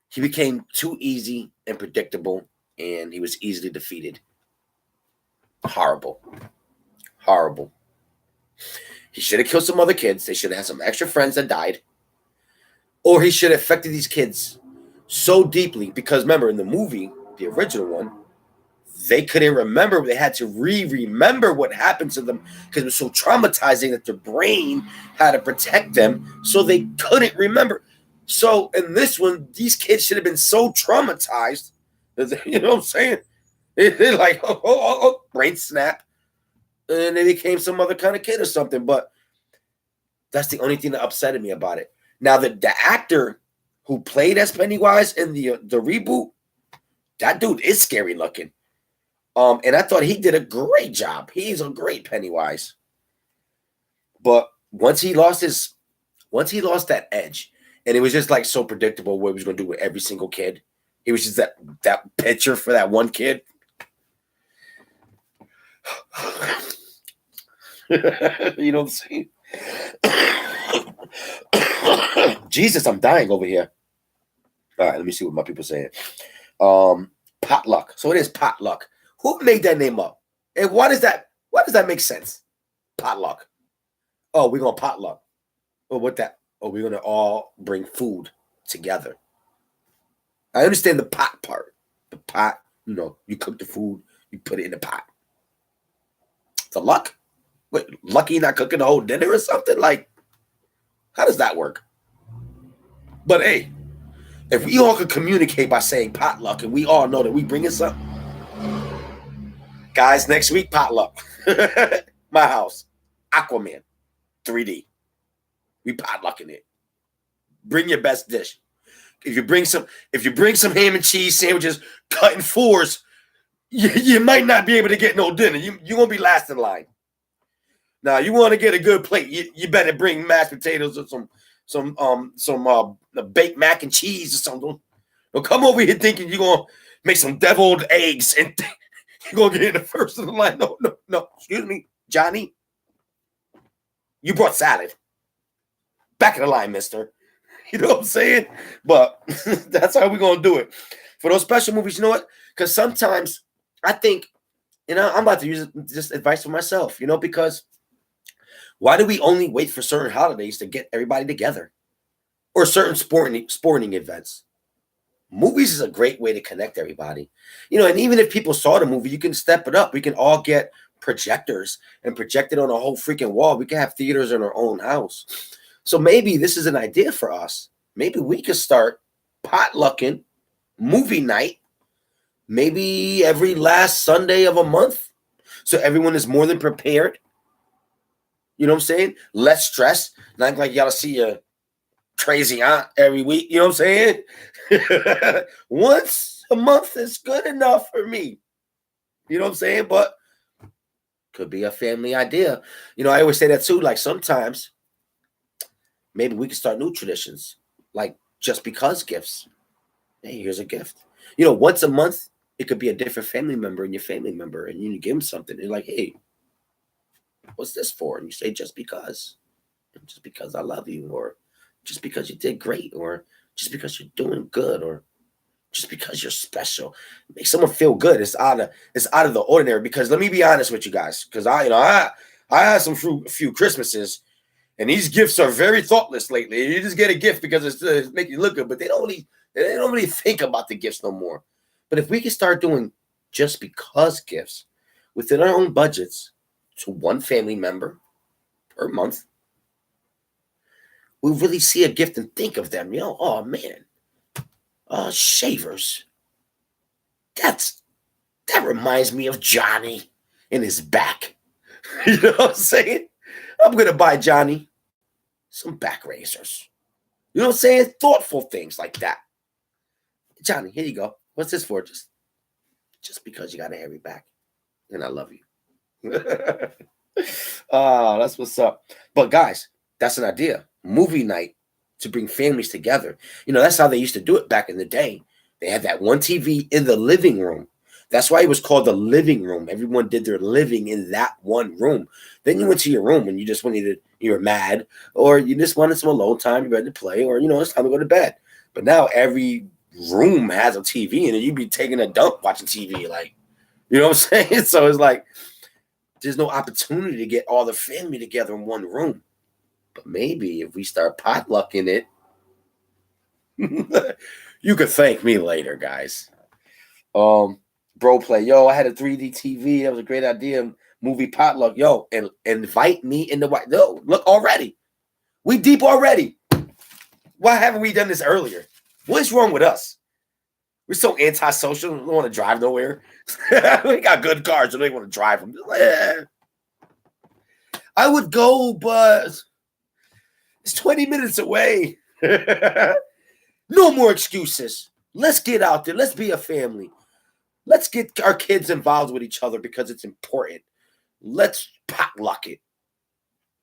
He became too easy and predictable, and he was easily defeated. Horrible. Horrible. He should have killed some other kids. They should have had some extra friends that died. Or he should have affected these kids so deeply. Because remember, in the movie, the original one, they couldn't remember. They had to remember what happened to them because it was so traumatizing that their brain had to protect them. So they couldn't remember. So in this one, these kids should have been so traumatized. You know what I'm saying? They're like, oh, brain snap. And they became some other kind of kid or something. But that's the only thing that upset me about it. Now, the actor who played as Pennywise in the reboot, that dude is scary looking. And I thought he did a great job. He's a great Pennywise. But once he lost that edge, and it was just like so predictable what he was going to do with every single kid. He was just that picture for that one kid. You know what I'm saying? Jesus, I'm dying over here. All right, let me see what my people are saying. Potluck. So it is potluck. Who made that name up? And why does that make sense? Potluck. Oh, we're gonna potluck. Well, what that? Oh, we're gonna all bring food together. I understand the pot part. The pot, you cook the food, you put it in the pot. The luck? Wait, lucky not cooking the whole dinner or something? Like, how does that work? But hey, if we all could communicate by saying potluck and we all know that we bringing something, guys, next week, potluck. My house. Aquaman. 3D. We potlucking it. Bring your best dish. If you bring some ham and cheese sandwiches cut in fours, you might not be able to get no dinner. You're gonna be last in line. Now, you want to get a good plate, you better bring mashed potatoes or some baked mac and cheese or something. Don't come over here thinking you're gonna make some deviled eggs and you're gonna get in the first of the line. No. Excuse me, Johnny. You brought salad. Back of the line, mister. You know what I'm saying? But that's how we're gonna do it. For those special movies, you know what? Because sometimes I think, I'm about to use this advice for myself, because why do we only wait for certain holidays to get everybody together? Or certain sporting events? Movies is a great way to connect everybody. And even if people saw the movie, you can step it up. We can all get projectors and project it on a whole freaking wall. We can have theaters in our own house. So maybe this is an idea for us. Maybe we could start potlucking movie night maybe every last Sunday of a month. So everyone is more than prepared. You know what I'm saying? Less stress. Not like you gotta see your crazy aunt every week. You know what I'm saying? Once a month is good enough for me. You know what I'm saying? But could be a family idea. I always say that too. Like sometimes maybe we can start new traditions, like just because gifts. Hey, here's a gift. Once a month, it could be a different family member and your family member, and you give them something. They're like, hey, what's this for? And you say, just because I love you, or just because you did great, or just because you're doing good, or just because you're special. Make someone feel good. It's out of the ordinary. Because let me be honest with you guys, because I had some few Christmases, and these gifts are very thoughtless lately. You just get a gift because it's making you look good, but they don't really think about the gifts no more. But if we can start doing just because gifts within our own budgets to one family member per month, we really see a gift and think of them. Oh man, shavers. That reminds me of Johnny and his back. You know what I'm saying? I'm gonna buy Johnny some back razors. You know what I'm saying? Thoughtful things like that. Johnny, here you go. What's this for? Just because you got a hairy back, and I love you. That's what's up. But guys, that's an idea. Movie night to bring families together. That's how they used to do it back in the day. They had that one TV in the living room. That's why it was called the living room. Everyone did their living in that one room. Then you went to your room and you were mad, or you just wanted some alone time, you ready to play, or it's time to go to bed. But now every room has a TV in it. You'd be taking a dump watching TV, like, you know what I'm saying? So it's like there's no opportunity to get all the family together in one room. But maybe if we start potlucking it, you could thank me later, guys. Bro play, yo, I had a 3D TV. That was a great idea. Movie potluck, yo, and invite me in the white. No, look already. We deep already. Why haven't we done this earlier? What's wrong with us? We're so antisocial. We don't want to drive nowhere. We got good cars, so they want to drive them. I would go, but it's 20 minutes away. No more excuses. Let's get out there. Let's be a family. Let's get our kids involved with each other because it's important. Let's potluck it.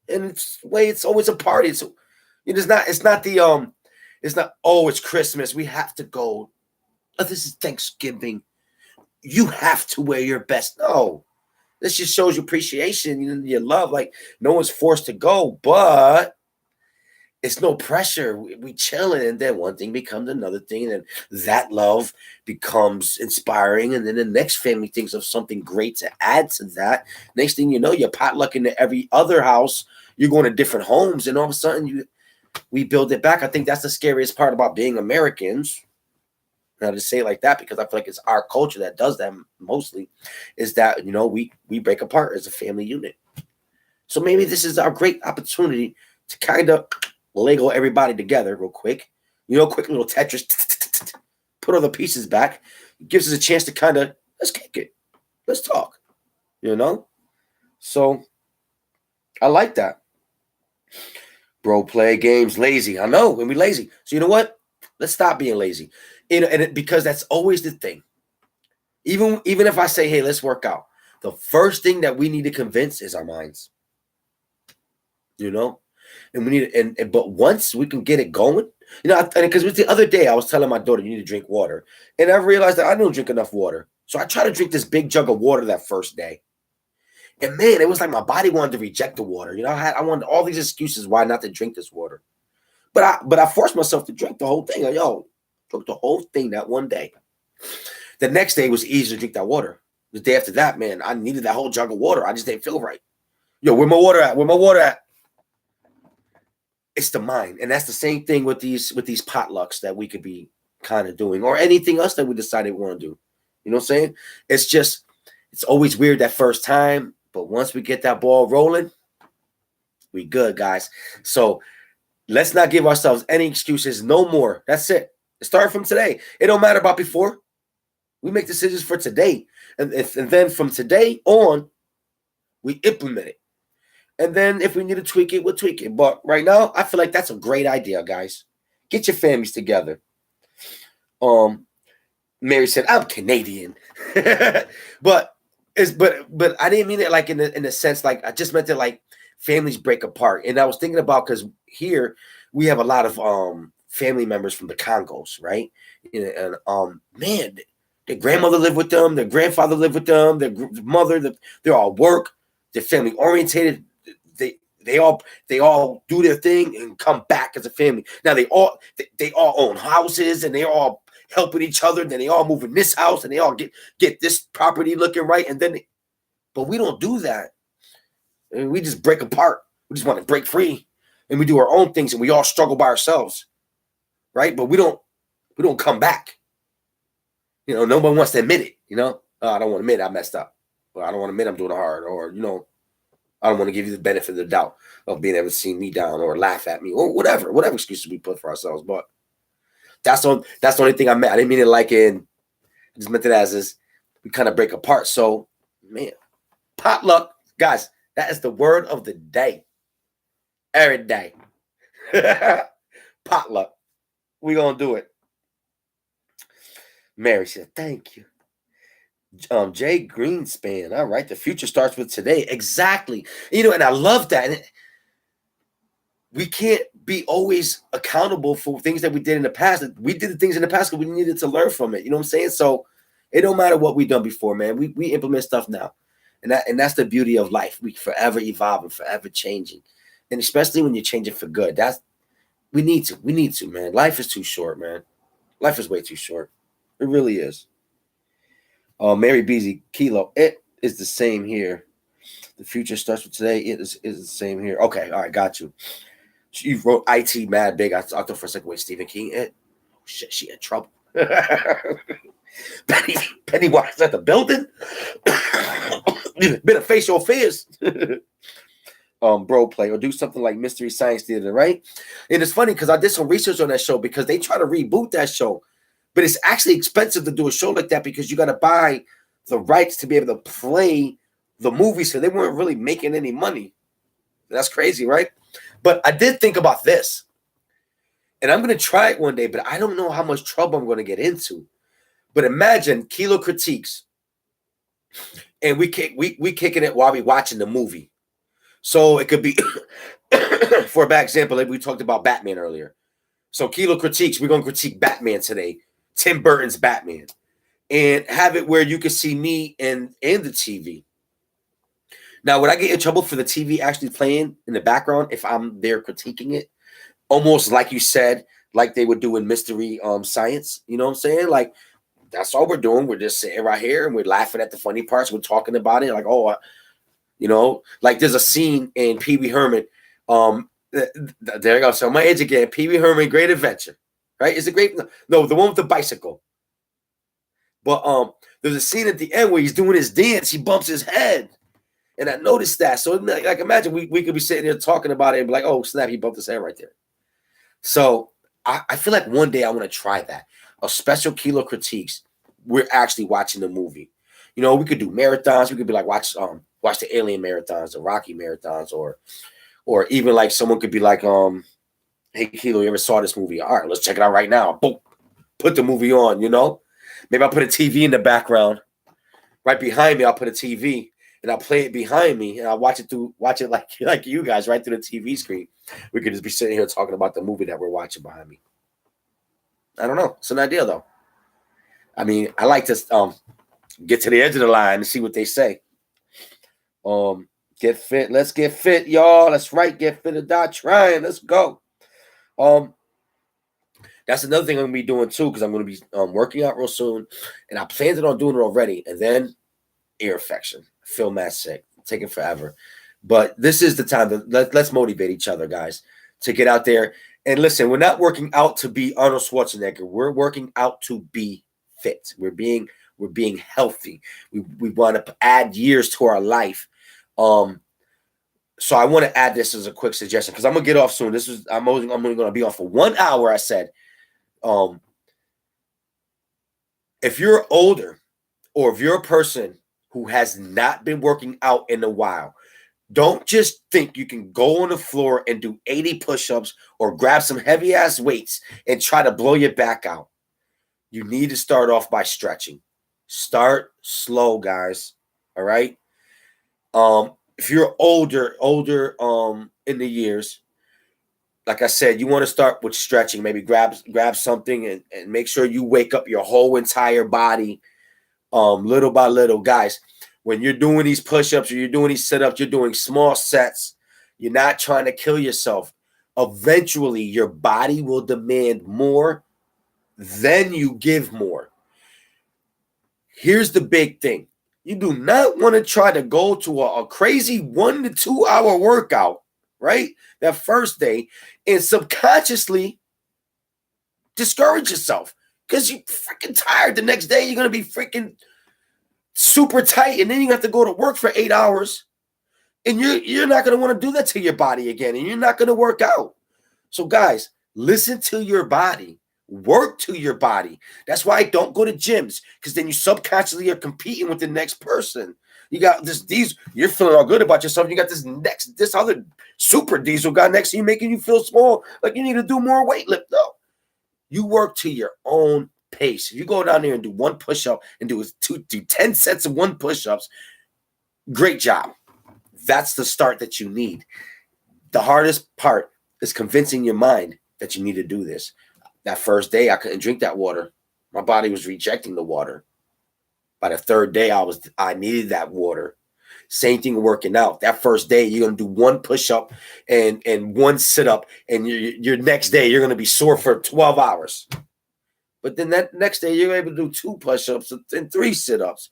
And it's always a party. So it's not, oh, it's Christmas. We have to go. Oh, this is Thanksgiving. You have to wear your best. No. This just shows you appreciation and your love. Like, no one's forced to go, but it's no pressure. We chilling, and then one thing becomes another thing, and that love becomes inspiring, and then the next family thinks of something great to add to that. Next thing you know, you're potlucking to every other house. You're going to different homes, and all of a sudden we build it back. I think that's the scariest part about being Americans. Now, to say it like that, because I feel like it's our culture that does that mostly, is that, we break apart as a family unit. So maybe this is our great opportunity to kind of Lego everybody together real quick. Quick little Tetris. Put all the pieces back. It gives us a chance to kind of, let's kick it. Let's talk. So I like that. Bro, play games, lazy. I know, when we lazy. So you know what? Let's stop being lazy. Because that's always the thing. Even if I say, hey, let's work out, the first thing that we need to convince is our minds. And we need but once we can get it going, because the other day I was telling my daughter, you need to drink water. And I realized that I don't drink enough water. So I tried to drink this big jug of water that first day. And man, it was like my body wanted to reject the water. I wanted all these excuses why not to drink this water. But I forced myself to drink the whole thing. Drink the whole thing that one day. The next day was easy to drink that water. The day after that, man, I needed that whole jug of water. I just didn't feel right. Yo, where my water at? Where my water at? It's the mind. And that's the same thing with these potlucks that we could be kind of doing, or anything else that we decided we want to do. You know what I'm saying? It's always weird that first time, but once we get that ball rolling, we good, guys. So let's not give ourselves any excuses. No more. That's it. Start from today. It don't matter about before. We make decisions for today. And then from today on, we implement it. And then if we need to tweak it, we'll tweak it. But right now, I feel like that's a great idea, guys. Get your families together. Mary said, I'm Canadian. but I didn't mean it like in the sense, like I just meant that like families break apart. And I was thinking about, because here we have a lot of family members from the Congos, right? And man, their grandmother lived with them, their grandfather lived with them, their mother, they're all work, they're family orientated. They all do their thing and come back as a family. Now they all own houses, and they all helping each other. Then they all move in this house and they all get this property looking right. And then, but we don't do that. And we just break apart. We just want to break free, and we do our own things, and we all struggle by ourselves, right? But we don't come back. No one wants to admit it. I don't want to admit I messed up. Or I don't want to admit I'm doing it hard. Or I don't want to give you the benefit of the doubt of being able to see me down or laugh at me or whatever excuses we put for ourselves. But that's the only thing I meant. I didn't mean it like in. I just meant it as is we kind of break apart. So, man, potluck, guys. That is the word of the day. Every day. Potluck. We gonna do it. Mary said, "Thank you." Jay Greenspan. All right, the future starts with today. Exactly. And I love that. And we can't be always accountable for things that we did in the past. We did the things in the past because we needed to learn from it. You know what I'm saying? So it don't matter what we've done before, man. We implement stuff now. And that's the beauty of life. We forever evolving, forever changing. And especially when you're changing for good. We need to, man. Life is too short, man. Life is way too short. It really is. Mary Beasy, Kilo, it is the same here. The future starts with today. It is the same here. Okay, all right, got you. You wrote IT mad big. I thought for a second, wait, Stephen King. Oh, shit, she in trouble. Pennywise at the building. Bit of facial fears. Bro play or do something like Mystery Science Theater, right? And it's funny because I did some research on that show because they try to reboot that show. But it's actually expensive to do a show like that because you got to buy the rights to be able to play the movie. So they weren't really making any money. That's crazy, right? But I did think about this. And I'm going to try it one day, but I don't know how much trouble I'm going to get into. But imagine KILO Critiques. And we kicking it while we watching the movie. So it could be, for a bad example, like we talked about Batman earlier. So KILO Critiques, we're going to critique Batman today. Tim Burton's Batman, and have it where you can see me and the TV. Now, would I get in trouble for the TV actually playing in the background if I'm there critiquing it? Almost like you said, like they would do in Mystery Science. You know what I'm saying? Like, that's all we're doing. We're just sitting right here and we're laughing at the funny parts. We're talking about it. Like, like there's a scene in Pee Wee Herman. There you go. So my age again, Pee Wee Herman, Great Adventure. Right? Is it great? No, the one with the bicycle. But there's a scene at the end where he's doing his dance. He bumps his head. And I noticed that. So like imagine we could be sitting here talking about it and be like, oh, snap, he bumped his head right there. So I feel like one day I want to try that. A special KILO Critiques. We're actually watching the movie. We could do marathons. We could be like watch the Alien marathons, the Rocky marathons, or even like someone could be like, hey, KILO, you ever saw this movie? All right, let's check it out right now. Boom. Put the movie on, Maybe I'll put a TV in the background. Right behind me, I'll put a TV, and I'll play it behind me, and I'll watch it like you guys, right through the TV screen. We could just be sitting here talking about the movie that we're watching behind me. I don't know. It's an idea, though. I mean, I like to get to the edge of the line and see what they say. Get fit. Let's get fit, y'all. That's right. Get fit or die trying. Let's go. That's another thing I'm gonna be doing too, because I'm gonna be working out real soon, and I planned on doing it already. And then ear infection. I feel mad sick. Taking forever, but this is the time to let's motivate each other, guys, to get out there and listen. We're not working out to be Arnold Schwarzenegger. We're working out to be fit. We're being healthy. We want to add years to our life. So I want to add this as a quick suggestion because I'm gonna get off soon. I'm only going to be on for 1 hour. I said, if you're older or if you're a person who has not been working out in a while, don't just think you can go on the floor and do 80 push-ups or grab some heavy ass weights and try to blow your back out. You need to start off by stretching. Start slow, guys. All right. If you're older in the years, like I said, you want to start with stretching. Maybe grab something and make sure you wake up your whole entire body little by little. Guys, when you're doing these push-ups or you're doing these sit-ups, you're doing small sets. You're not trying to kill yourself. Eventually, your body will demand more then you give more. Here's the big thing. You do not want to try to go to a crazy 1 to 2 hour workout, right? That first day, and subconsciously discourage yourself because you're freaking tired. The next day, you're going to be freaking super tight, and then you have to go to work for 8 hours, and you're not going to want to do that to your body again, and you're not going to work out. So, guys, listen to your body. Work to your body. That's why I don't go to gyms, because then you subconsciously are competing with the next person. You got you're feeling all good about yourself. You got this other super diesel guy next to you making you feel small, like you need to do more weight lift. No, you work to your own pace. If you go down there and do 1 push-up and do 10 sets of 1 push-ups, great job. That's the start that you need. The hardest part is convincing your mind that you need to do this. That first day, I couldn't drink that water. My body was rejecting the water. By the third day, I needed that water. Same thing working out. That first day, you're gonna do 1 push-up and 1 sit-up, and your next day you're gonna be sore for 12 hours. But then that next day, you're able to do 2 push-ups and 3 sit-ups,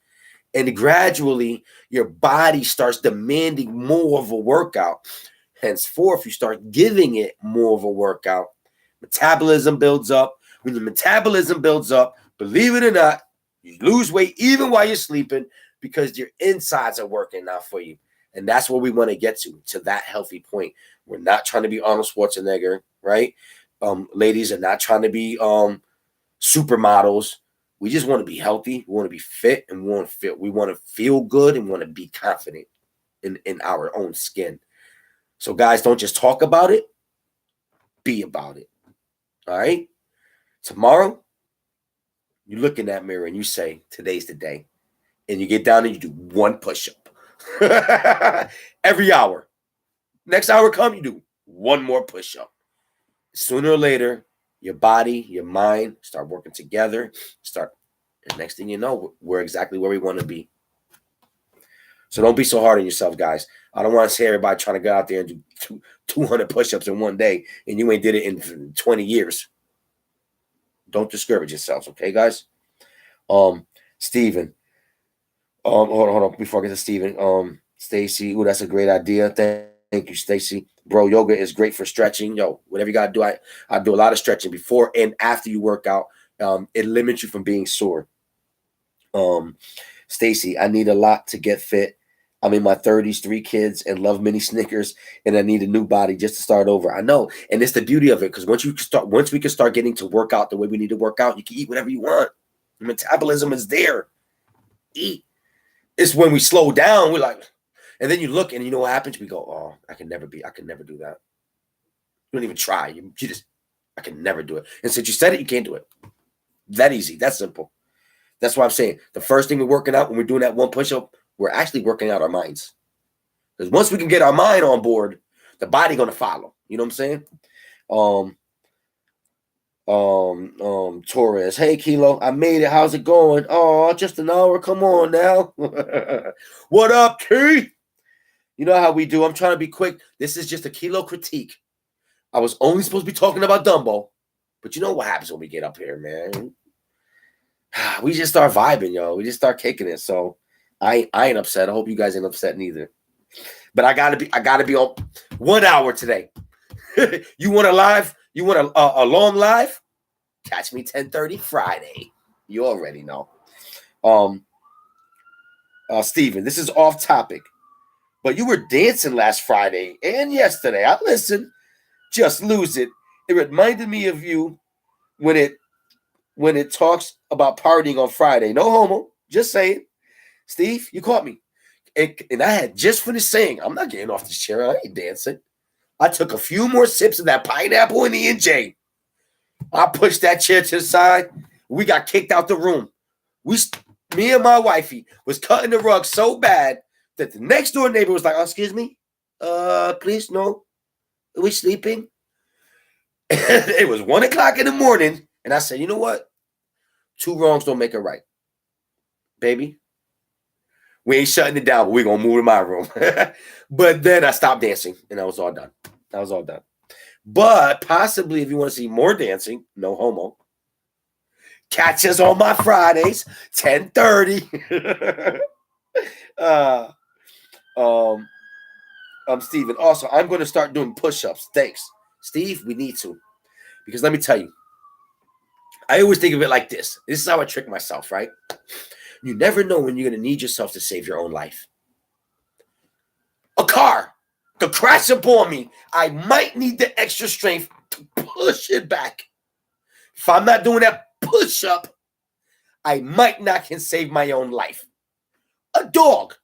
and gradually your body starts demanding more of a workout. Henceforth, you start giving it more of a workout. Metabolism builds up. When your metabolism builds up, believe it or not, you lose weight even while you're sleeping because your insides are working out for you. And that's where we want to get to that healthy point. We're not trying to be Arnold Schwarzenegger, right? Ladies are not trying to be supermodels. We just want to be healthy. We want to be fit, and we want to feel good, and we want to be confident in our own skin. So, guys, don't just talk about it. Be about it. All right? Tomorrow, you look in that mirror and you say, today's the day. And you get down and you do 1 push-up. Every hour. Next hour come, you do 1 more push-up. Sooner or later, your body, your mind start working together. And next thing you know, we're exactly where we want to be. So don't be so hard on yourself, guys. I don't want to see everybody trying to go out there and do 200 push-ups in 1 day, and you ain't did it in 20 years. Don't discourage yourselves, okay, guys? Steven. Hold on. Before I get to Steven. Stacy. Ooh, that's a great idea. Thank you, Stacy. Bro, yoga is great for stretching. Yo, whatever you got to do, I do a lot of stretching before and after you work out. It limits you from being sore. Stacy, I need a lot to get fit. I'm in my 30s, 3 kids, and love mini Snickers, and I need a new body just to start over. I know, and it's the beauty of it, because once we can start getting to work out the way we need to work out, you can eat whatever you want. The metabolism is there. Eat. It's when we slow down, we're like, and then you look, and you know what happens? We go, oh, I can never do that. You don't even try. I can never do it. And since you said it, you can't do it. That easy. That simple. That's why I'm saying the first thing we're working out when we're doing that 1 push-up, we're actually working out our minds. Because once we can get our mind on board, the body gonna follow. You know what I'm saying? Torres, hey Kilo, I made it. How's it going? Oh, just an hour. Come on now. What up, Keith? You know how we do. I'm trying to be quick. This is just a Kilo critique. I was only supposed to be talking about Dumbo, but you know what happens when we get up here, man? We just start vibing, yo. We just start kicking it. So I ain't upset. I hope you guys ain't upset neither. But I gotta be on 1 hour today. You want a live? You want a long live? Catch me 10:30 Friday. You already know. Steven, this is off topic, but you were dancing last Friday and yesterday. I listened. Just lose it. It reminded me of you when it talks about partying on Friday. No homo. Just saying. Steve, you caught me. And I had just finished saying, I'm not getting off this chair. I ain't dancing. I took a few more sips of that pineapple and the NJ. I pushed that chair to the side. We got kicked out the room. Me and my wifey was cutting the rug so bad that the next door neighbor was like, oh, excuse me? Please, no. Are we sleeping? It was 1 o'clock in the morning. And I said, you know what? 2 wrongs don't make a right. Baby, we ain't shutting it down, but we're going to move to my room. But then I stopped dancing, and I was all done. But possibly if you want to see more dancing, no homo, Catch us on my Fridays, 10:30. I'm Steven. Also, I'm going to start doing push-ups. Thanks. Steve, we need to. Because let me tell you, I always think of it like this. This is how I trick myself, right? You never know when you're going to need yourself to save your own life. A car could crash upon me. I might need the extra strength to push it back. If I'm not doing that push-up, I might not can save my own life. A dog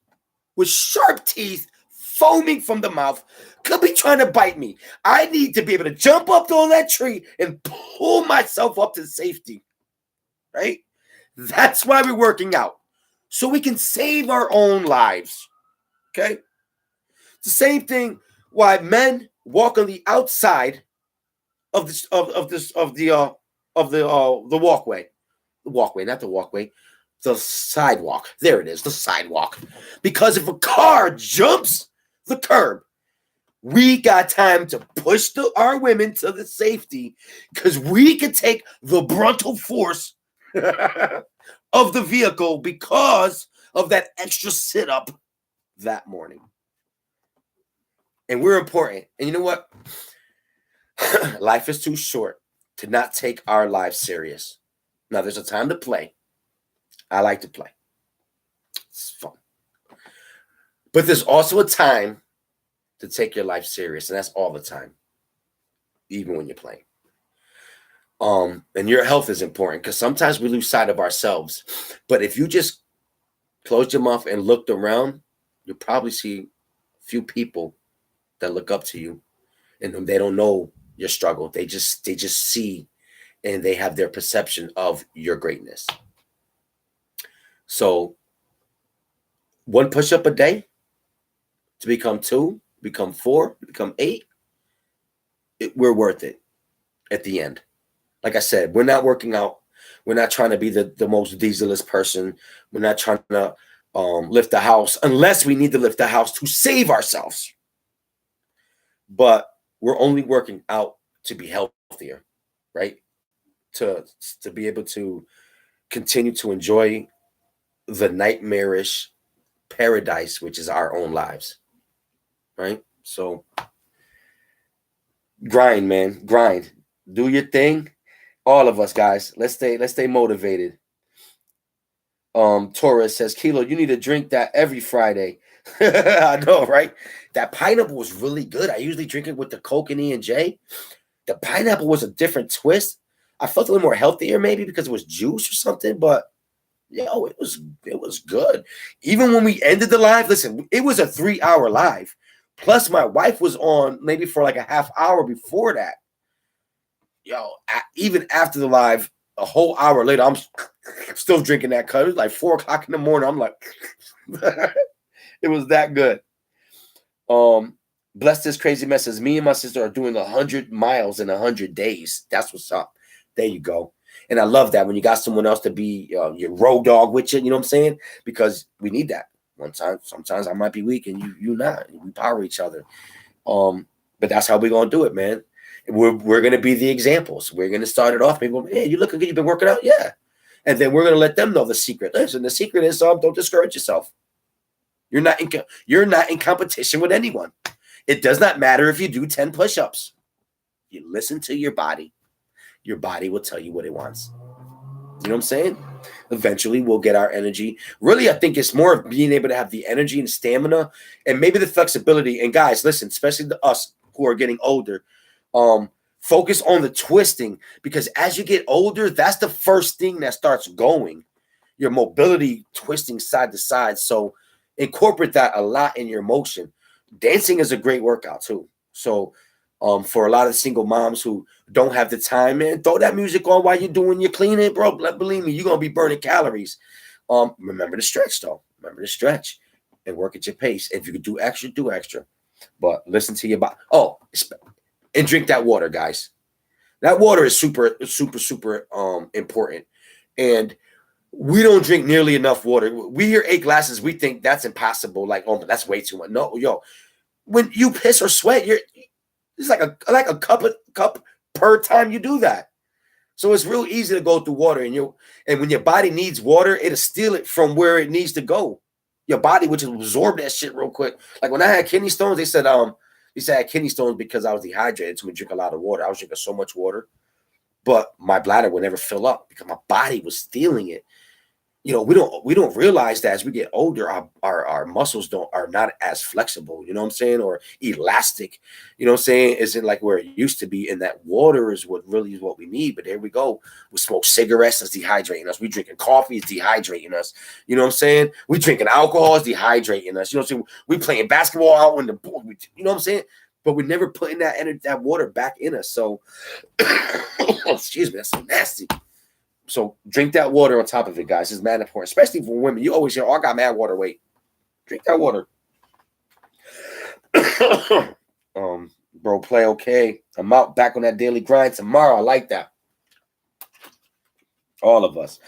with sharp teeth foaming from the mouth could be trying to bite me. I need to be able to jump up on that tree and pull myself up to safety, right? That's why we're working out, so we can save our own lives, okay? It's the same thing why men walk on the outside of the walkway. The walkway, not the walkway. The sidewalk. There it is, the sidewalk. Because if a car jumps the curb, we got time to push our women to the safety because we can take the bruntal force of the vehicle because of that extra sit-up that morning. And we're important. And you know what? Life is too short to not take our lives serious. Now, there's a time to play. I like to play. It's fun. But there's also a time to take your life serious, and that's all the time, even when you're playing. And your health is important because sometimes we lose sight of ourselves. But if you just closed your mouth and looked around, you'll probably see a few people that look up to you, and they don't know your struggle. They just see, and they have their perception of your greatness. So 1 push-up a day to become 2, become 4, become 8, we're worth it at the end. Like I said, we're not working out. We're not trying to be the most dieselist person. We're not trying to lift the house unless we need to lift the house to save ourselves. But we're only working out to be healthier, right? To be able to continue to enjoy the nightmarish paradise, which is our own lives, right? So grind, man, grind. Do your thing. All of us, guys, let's stay motivated. Torres says, Kilo, you need to drink that every Friday. I know, right? That pineapple was really good. I usually drink it with the Coke and E&J. The pineapple was a different twist. I felt a little more healthier maybe because it was juice or something, but it was good. Even when we ended the live, listen, it was a 3-hour live. Plus my wife was on maybe for like a half hour before that. Even after the live, a whole hour later, I'm still drinking that cup. It was like 4 o'clock in the morning. I'm like, it was that good. Bless this crazy mess says, me and my sister are doing 100 miles in 100 days. That's what's up. There you go. And I love that when you got someone else to be your road dog with you. You know what I'm saying? Because we need that. Sometimes I might be weak and you not. We power each other. But that's how we're gonna do it, man. We're gonna be the examples. We're gonna start it off. People, hey, you looking good? You've been working out, yeah. And then we're gonna let them know the secret. Listen, the secret is don't discourage yourself. You're not in competition with anyone. It does not matter if you do 10 push-ups. You listen to your body. Your body will tell you what it wants. You know what I'm saying? Eventually, we'll get our energy. Really, I think it's more of being able to have the energy and stamina and maybe the flexibility. And guys, listen, especially to us who are getting older, focus on the twisting because as you get older, that's the first thing that starts going. Your mobility, twisting side to side. So incorporate that a lot in your motion. Dancing is a great workout too. So for a lot of single moms who don't have the time, man, throw that music on while you're doing your cleaning, bro. Believe me, you're going to be burning calories. Remember to stretch, though. Remember to stretch and work at your pace. If you can do extra, do extra. But listen to your body. Oh, and drink that water, guys. That water is super, super, super important. And we don't drink nearly enough water. We hear 8 glasses. We think that's impossible. Like, oh, that's way too much. No, when you piss or sweat, it's like a cup per time you do that. So it's real easy to go through water, and when your body needs water, it'll steal it from where it needs to go. Your body would just absorb that shit real quick. Like when I had kidney stones, they said I had kidney stones because I was dehydrated, so we drink a lot of water. I was drinking so much water, but my bladder would never fill up because my body was stealing it. We don't realize that as we get older, our muscles are not as flexible, you know what I'm saying, or elastic, you know what I'm saying, isn't like where it used to be. And that water is what we need. But there we go. We smoke cigarettes, that's dehydrating us. We drinking coffee, it's dehydrating us. You know what I'm saying? We drinking alcohol, it's dehydrating us. You know what I'm saying? We playing basketball out in the pool, you know what I'm saying? But we're never putting that water back in us. So, excuse me, that's so nasty. So drink that water on top of it, guys. It's mad important, especially for women. You always hear, "Oh, I got mad water weight." Drink that water. Bro, play okay. I'm out back on that daily grind tomorrow. I like that. All of us.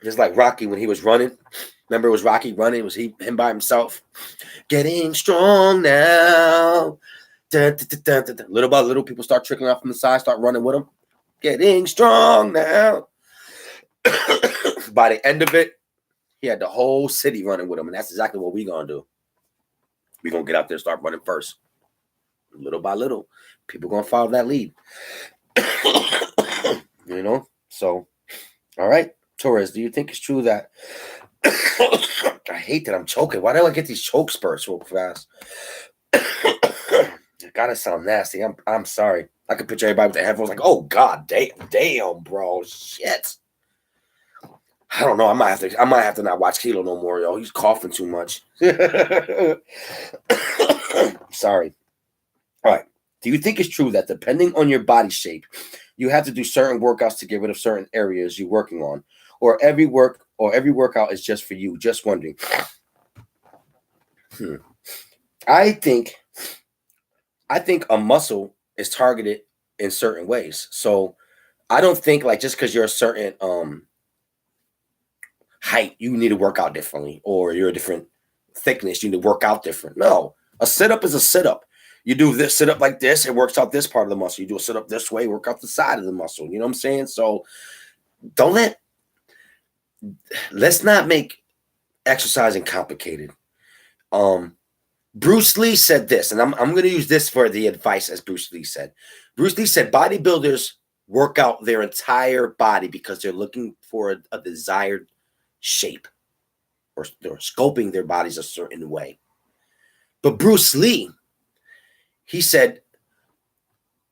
Just like Rocky when he was running. Remember, it was Rocky running. It was him by himself. Getting strong now. Dun, dun, dun, dun, dun. Little by little, people start trickling off from the side, start running with him. Getting strong now. By the end of it, he had the whole city running with him, and that's exactly what we're going to do. We're going to get out there and start running first. Little by little, people going to follow that lead. So, all right. Torres, do you think it's true that... I hate that I'm choking. Why do I get these choke spurts real fast? It gotta sound nasty. I'm sorry. I could picture everybody with their headphones like, "Oh God, damn, bro, shit." I don't know. I might have to not watch Kilo no more, yo. He's coughing too much. Sorry. All right. Do you think it's true that depending on your body shape, you have to do certain workouts to get rid of certain areas you're working on, or every workout is just for you? Just wondering. I think a muscle is targeted in certain ways. So I don't think like just because you're a certain height, you need to work out differently, or you're a different thickness, you need to work out different. No, a sit-up is a sit-up. You do this sit-up like this, it works out this part of the muscle. You do a sit-up this way, work out the side of the muscle. You know what I'm saying? So let's not make exercising complicated. Bruce Lee said this, and I'm going to use this for the advice as Bruce Lee said. Bruce Lee said bodybuilders work out their entire body because they're looking for a desired shape, or they're scoping their bodies a certain way. But Bruce Lee, he said,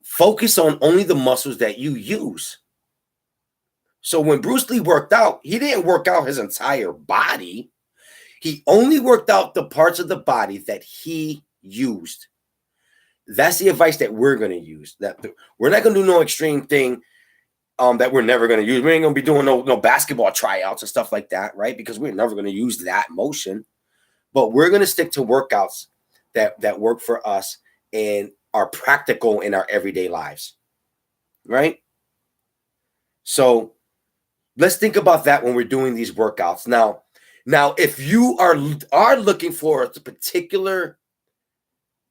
focus on only the muscles that you use. So when Bruce Lee worked out, he didn't work out his entire body. He only worked out the parts of the body that he used. That's the advice that we're going to use. That we're not going to do no extreme thing that we're never going to use. We ain't going to be doing no basketball tryouts and stuff like that, right? Because we're never going to use that motion. But we're going to stick to workouts that work for us and are practical in our everyday lives, right? So let's think about that when we're doing these workouts. Now, if you are looking for a particular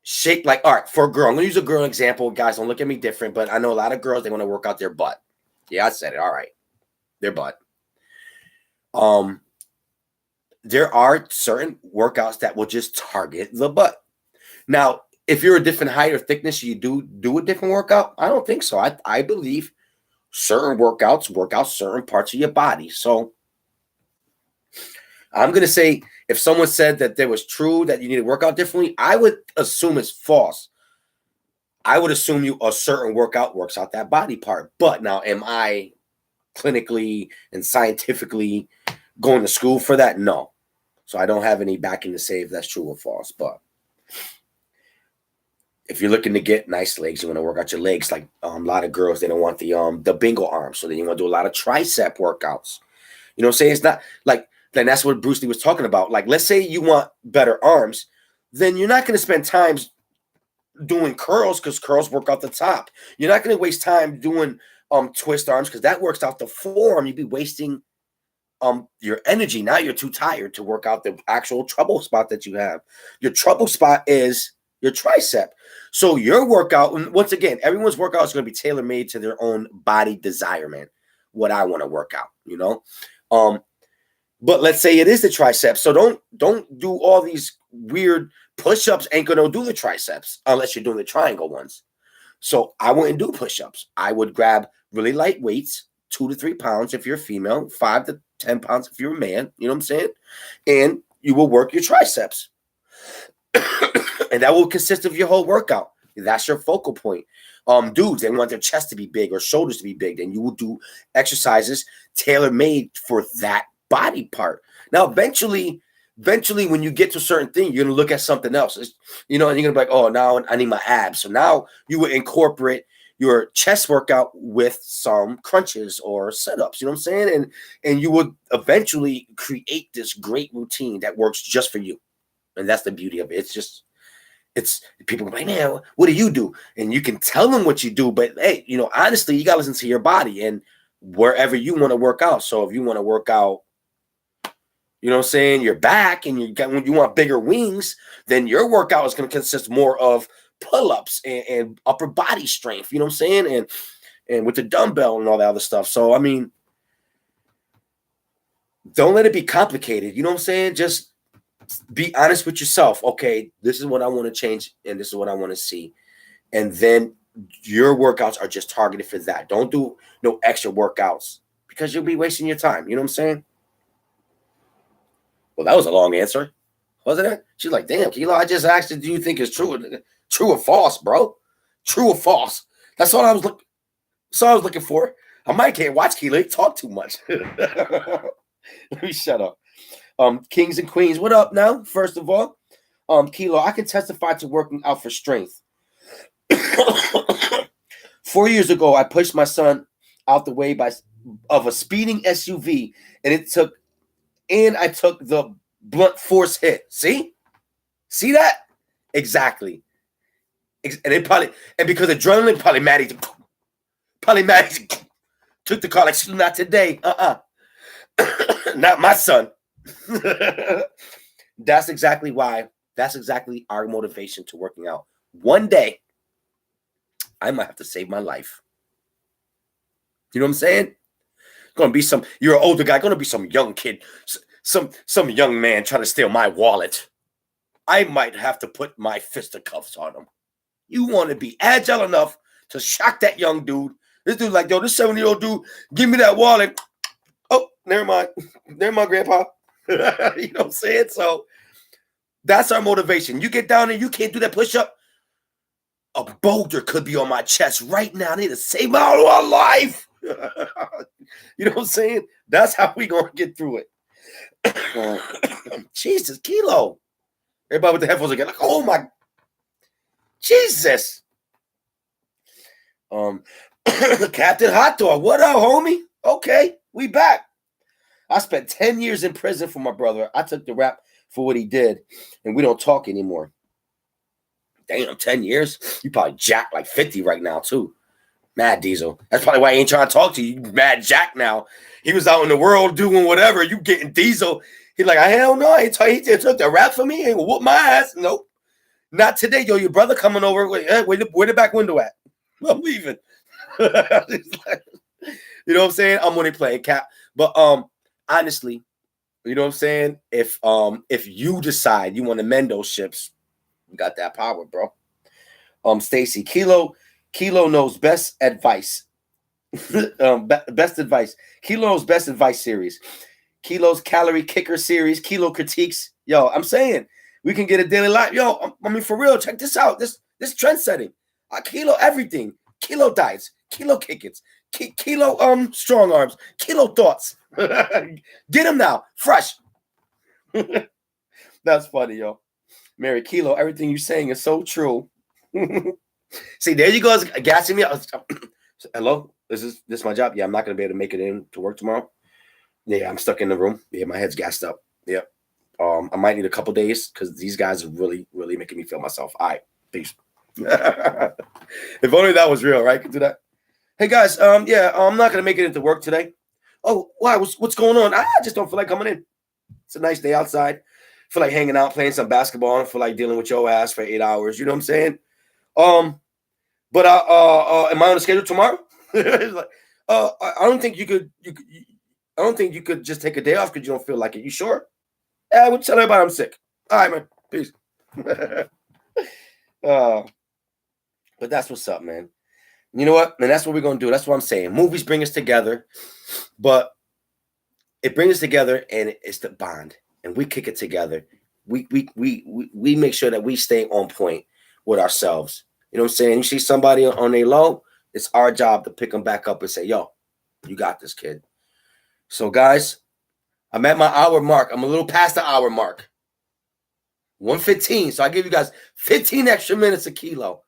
shape, like, all right, for a girl, I'm going to use a girl example. Guys, don't look at me different, but I know a lot of girls, they want to work out their butt. Yeah, I said it. All right. Their butt. There are certain workouts that will just target the butt. Now, if you're a different height or thickness, you do a different workout? I don't think so. I believe certain workouts work out certain parts of your body. So I'm going to say if someone said that there was true that you need to work out differently, I would assume it's false. I would assume a certain workout works out that body part. But now, am I clinically and scientifically going to school for that? No. So I don't have any backing to say if that's true or false. But if you're looking to get nice legs, you want to work out your legs. Like a lot of girls, they don't want the bingo arm. So then you want to do a lot of tricep workouts. You know what I'm saying? It's not like, then that's what Bruce Lee was talking about. Like, let's say you want better arms, then you're not going to spend time doing curls because curls work out the top. You're not going to waste time doing twist arms because that works out the forearm. You'd be wasting your energy. Now you're too tired to work out the actual trouble spot that you have. Your trouble spot is your tricep. So your workout, and once again, everyone's workout is going to be tailor-made to their own body desire, man. What I want to work out, you know. But let's say it is the triceps. So don't do all these weird push-ups. Ain't gonna do the triceps unless you're doing the triangle ones. So I wouldn't do push-ups. I would grab really light weights, 2 to 3 pounds if you're a female, 5 to 10 pounds if you're a man. You know what I'm saying? And you will work your triceps. And that will consist of your whole workout. That's your focal point. Dudes, they want their chest to be big or shoulders to be big. Then you will do exercises tailor-made for that body part. Now, eventually, when you get to a certain thing, you're gonna look at something else. You know, and you're gonna be like, oh, now I need my abs. So now you would incorporate your chest workout with some crunches or sit-ups. You know what I'm saying? And you would eventually create this great routine that works just for you. And that's the beauty of it. It's people go like, man, what do you do? And you can tell them what you do, but hey, you know, honestly, you gotta listen to your body and wherever you want to work out. So if you want to work out, you know what I'm saying, your back, and when you want bigger wings, then your workout is going to consist more of pull-ups and upper body strength, you know what I'm saying? And with the dumbbell and all that other stuff. So, I mean, don't let it be complicated. You know what I'm saying? Just be honest with yourself. Okay, this is what I want to change, and this is what I want to see. And then your workouts are just targeted for that. Don't do no extra workouts because you'll be wasting your time. You know what I'm saying? Well, that was a long answer, wasn't it? She's like, damn, Kilo, I just asked you, do you think it's true or false, bro? True or false? That's all I was looking for. I might can't watch Kilo. He talk too much. Let me shut up. Kings and queens, what up now? First of all, Kilo, I can testify to working out for strength. 4 years ago, I pushed my son out the way of a speeding SUV, and I took the blunt force hit. See that? Exactly. And because adrenaline, probably Maddie took the car like, not today. Not my son. That's exactly our motivation to working out. One day, I might have to save my life. You know what I'm saying? Gonna be you're an older guy, gonna be some young kid, some young man trying to steal my wallet. I might have to put my fisticuffs on him. You want to be agile enough to shock that young dude. This dude like, yo, this 70-year-old dude, give me that wallet. Oh, never mind, grandpa. You know what I'm saying? So that's our motivation. You get down there, you can't do that push-up. A boulder could be on my chest right now. I need to save my life. You know what I'm saying? That's how we gonna get through it. Jesus, Kilo. Everybody with the headphones again, like, oh my Jesus. Captain Hot Dog, what up, homie? Okay, we back. I spent 10 years in prison for my brother. I took the rap for what he did, and we don't talk anymore. Damn, 10 years? You probably jacked like 50 right now, too. Mad Diesel. That's probably why he ain't trying to talk to you. You mad Jack now. He was out in the world doing whatever. You getting Diesel. He's like, hell no. He took the rap for me. He ain't whoop my ass. Nope. Not today, yo. Your brother coming over. Where the back window at? I'm leaving. You know what I'm saying? I'm only playing cap. But honestly, you know what I'm saying? If you decide you want to mend those ships, you got that power, bro. Stacy, Kilo knows best advice. Best advice. Kilo knows best advice series. Kilo's calorie kicker series. Kilo critiques. Yo, I'm saying we can get a daily life. Yo, I mean for real. Check this out. This trend setting. Kilo everything. Kilo diets. Kilo kickings. Kilo strong arms. Kilo thoughts. Get them now. Fresh. That's funny, yo. Mary Kilo, everything you're saying is so true. See, there you go, gassing me up. Hello, this is my job. Yeah, I'm not gonna be able to make it in to work tomorrow. Yeah, I'm stuck in the room. Yeah, my head's gassed up. Yeah. I might need a couple days because these guys are really, really making me feel myself. All right, peace. If only that was real, right? Could do that. Hey guys, yeah, I'm not gonna make it into work today. Oh, why? What's going on? I just don't feel like coming in. It's a nice day outside. feel like hanging out, playing some basketball. I don't feel like dealing with your ass for 8 hours. You know what I'm saying? But am I on the schedule tomorrow? It's like, I don't think you could. I don't think you could just take a day off because you don't feel like it. You sure? Yeah, I would tell everybody I'm sick. All right, man. Peace. But that's what's up, man. You know what? And that's what we're gonna do. That's what I'm saying. Movies bring us together, but it brings us together, and it's the bond, and we kick it together. We make sure that we stay on point with ourselves. You know what I'm saying? You see somebody on a low, it's our job to pick them back up and say, "Yo, you got this, kid." So, guys, I'm at my hour mark. I'm a little past the hour mark. 1:15. So I give you guys 15 extra minutes of Kilo.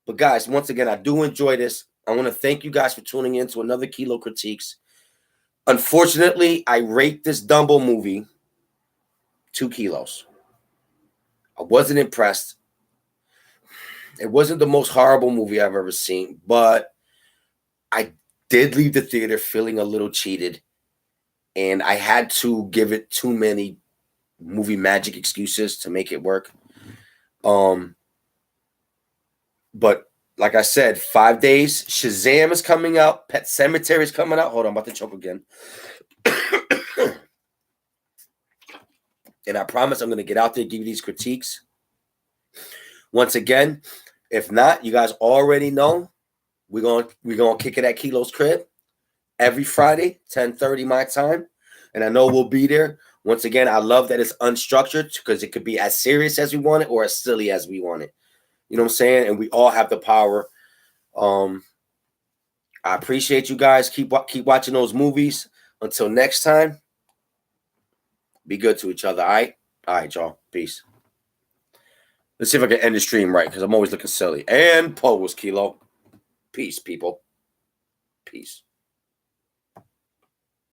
But guys, once again, I do enjoy this. I want to thank you guys for tuning in to another Kilo Critiques. Unfortunately, I rate this Dumbo movie 2 kilos. I wasn't impressed. It wasn't the most horrible movie I've ever seen, but I did leave the theater feeling a little cheated, and I had to give it too many movie magic excuses to make it work. But like I said, 5 days. Shazam is coming out. Pet Sematary is coming out. Hold on, I'm about to choke again. And I promise I'm going to get out there and give you these critiques. Once again, if not, you guys already know we're gonna kick it at Kilo's crib every Friday, 10:30 my time. And I know we'll be there. Once again, I love that it's unstructured because it could be as serious as we want it or as silly as we want it. You know what I'm saying? And we all have the power. I appreciate you guys. Keep watching those movies. Until next time, be good to each other, all right? All right, y'all. Peace. Let's see if I can end the stream right because I'm always looking silly. And pose, Kilo. Peace, people. Peace.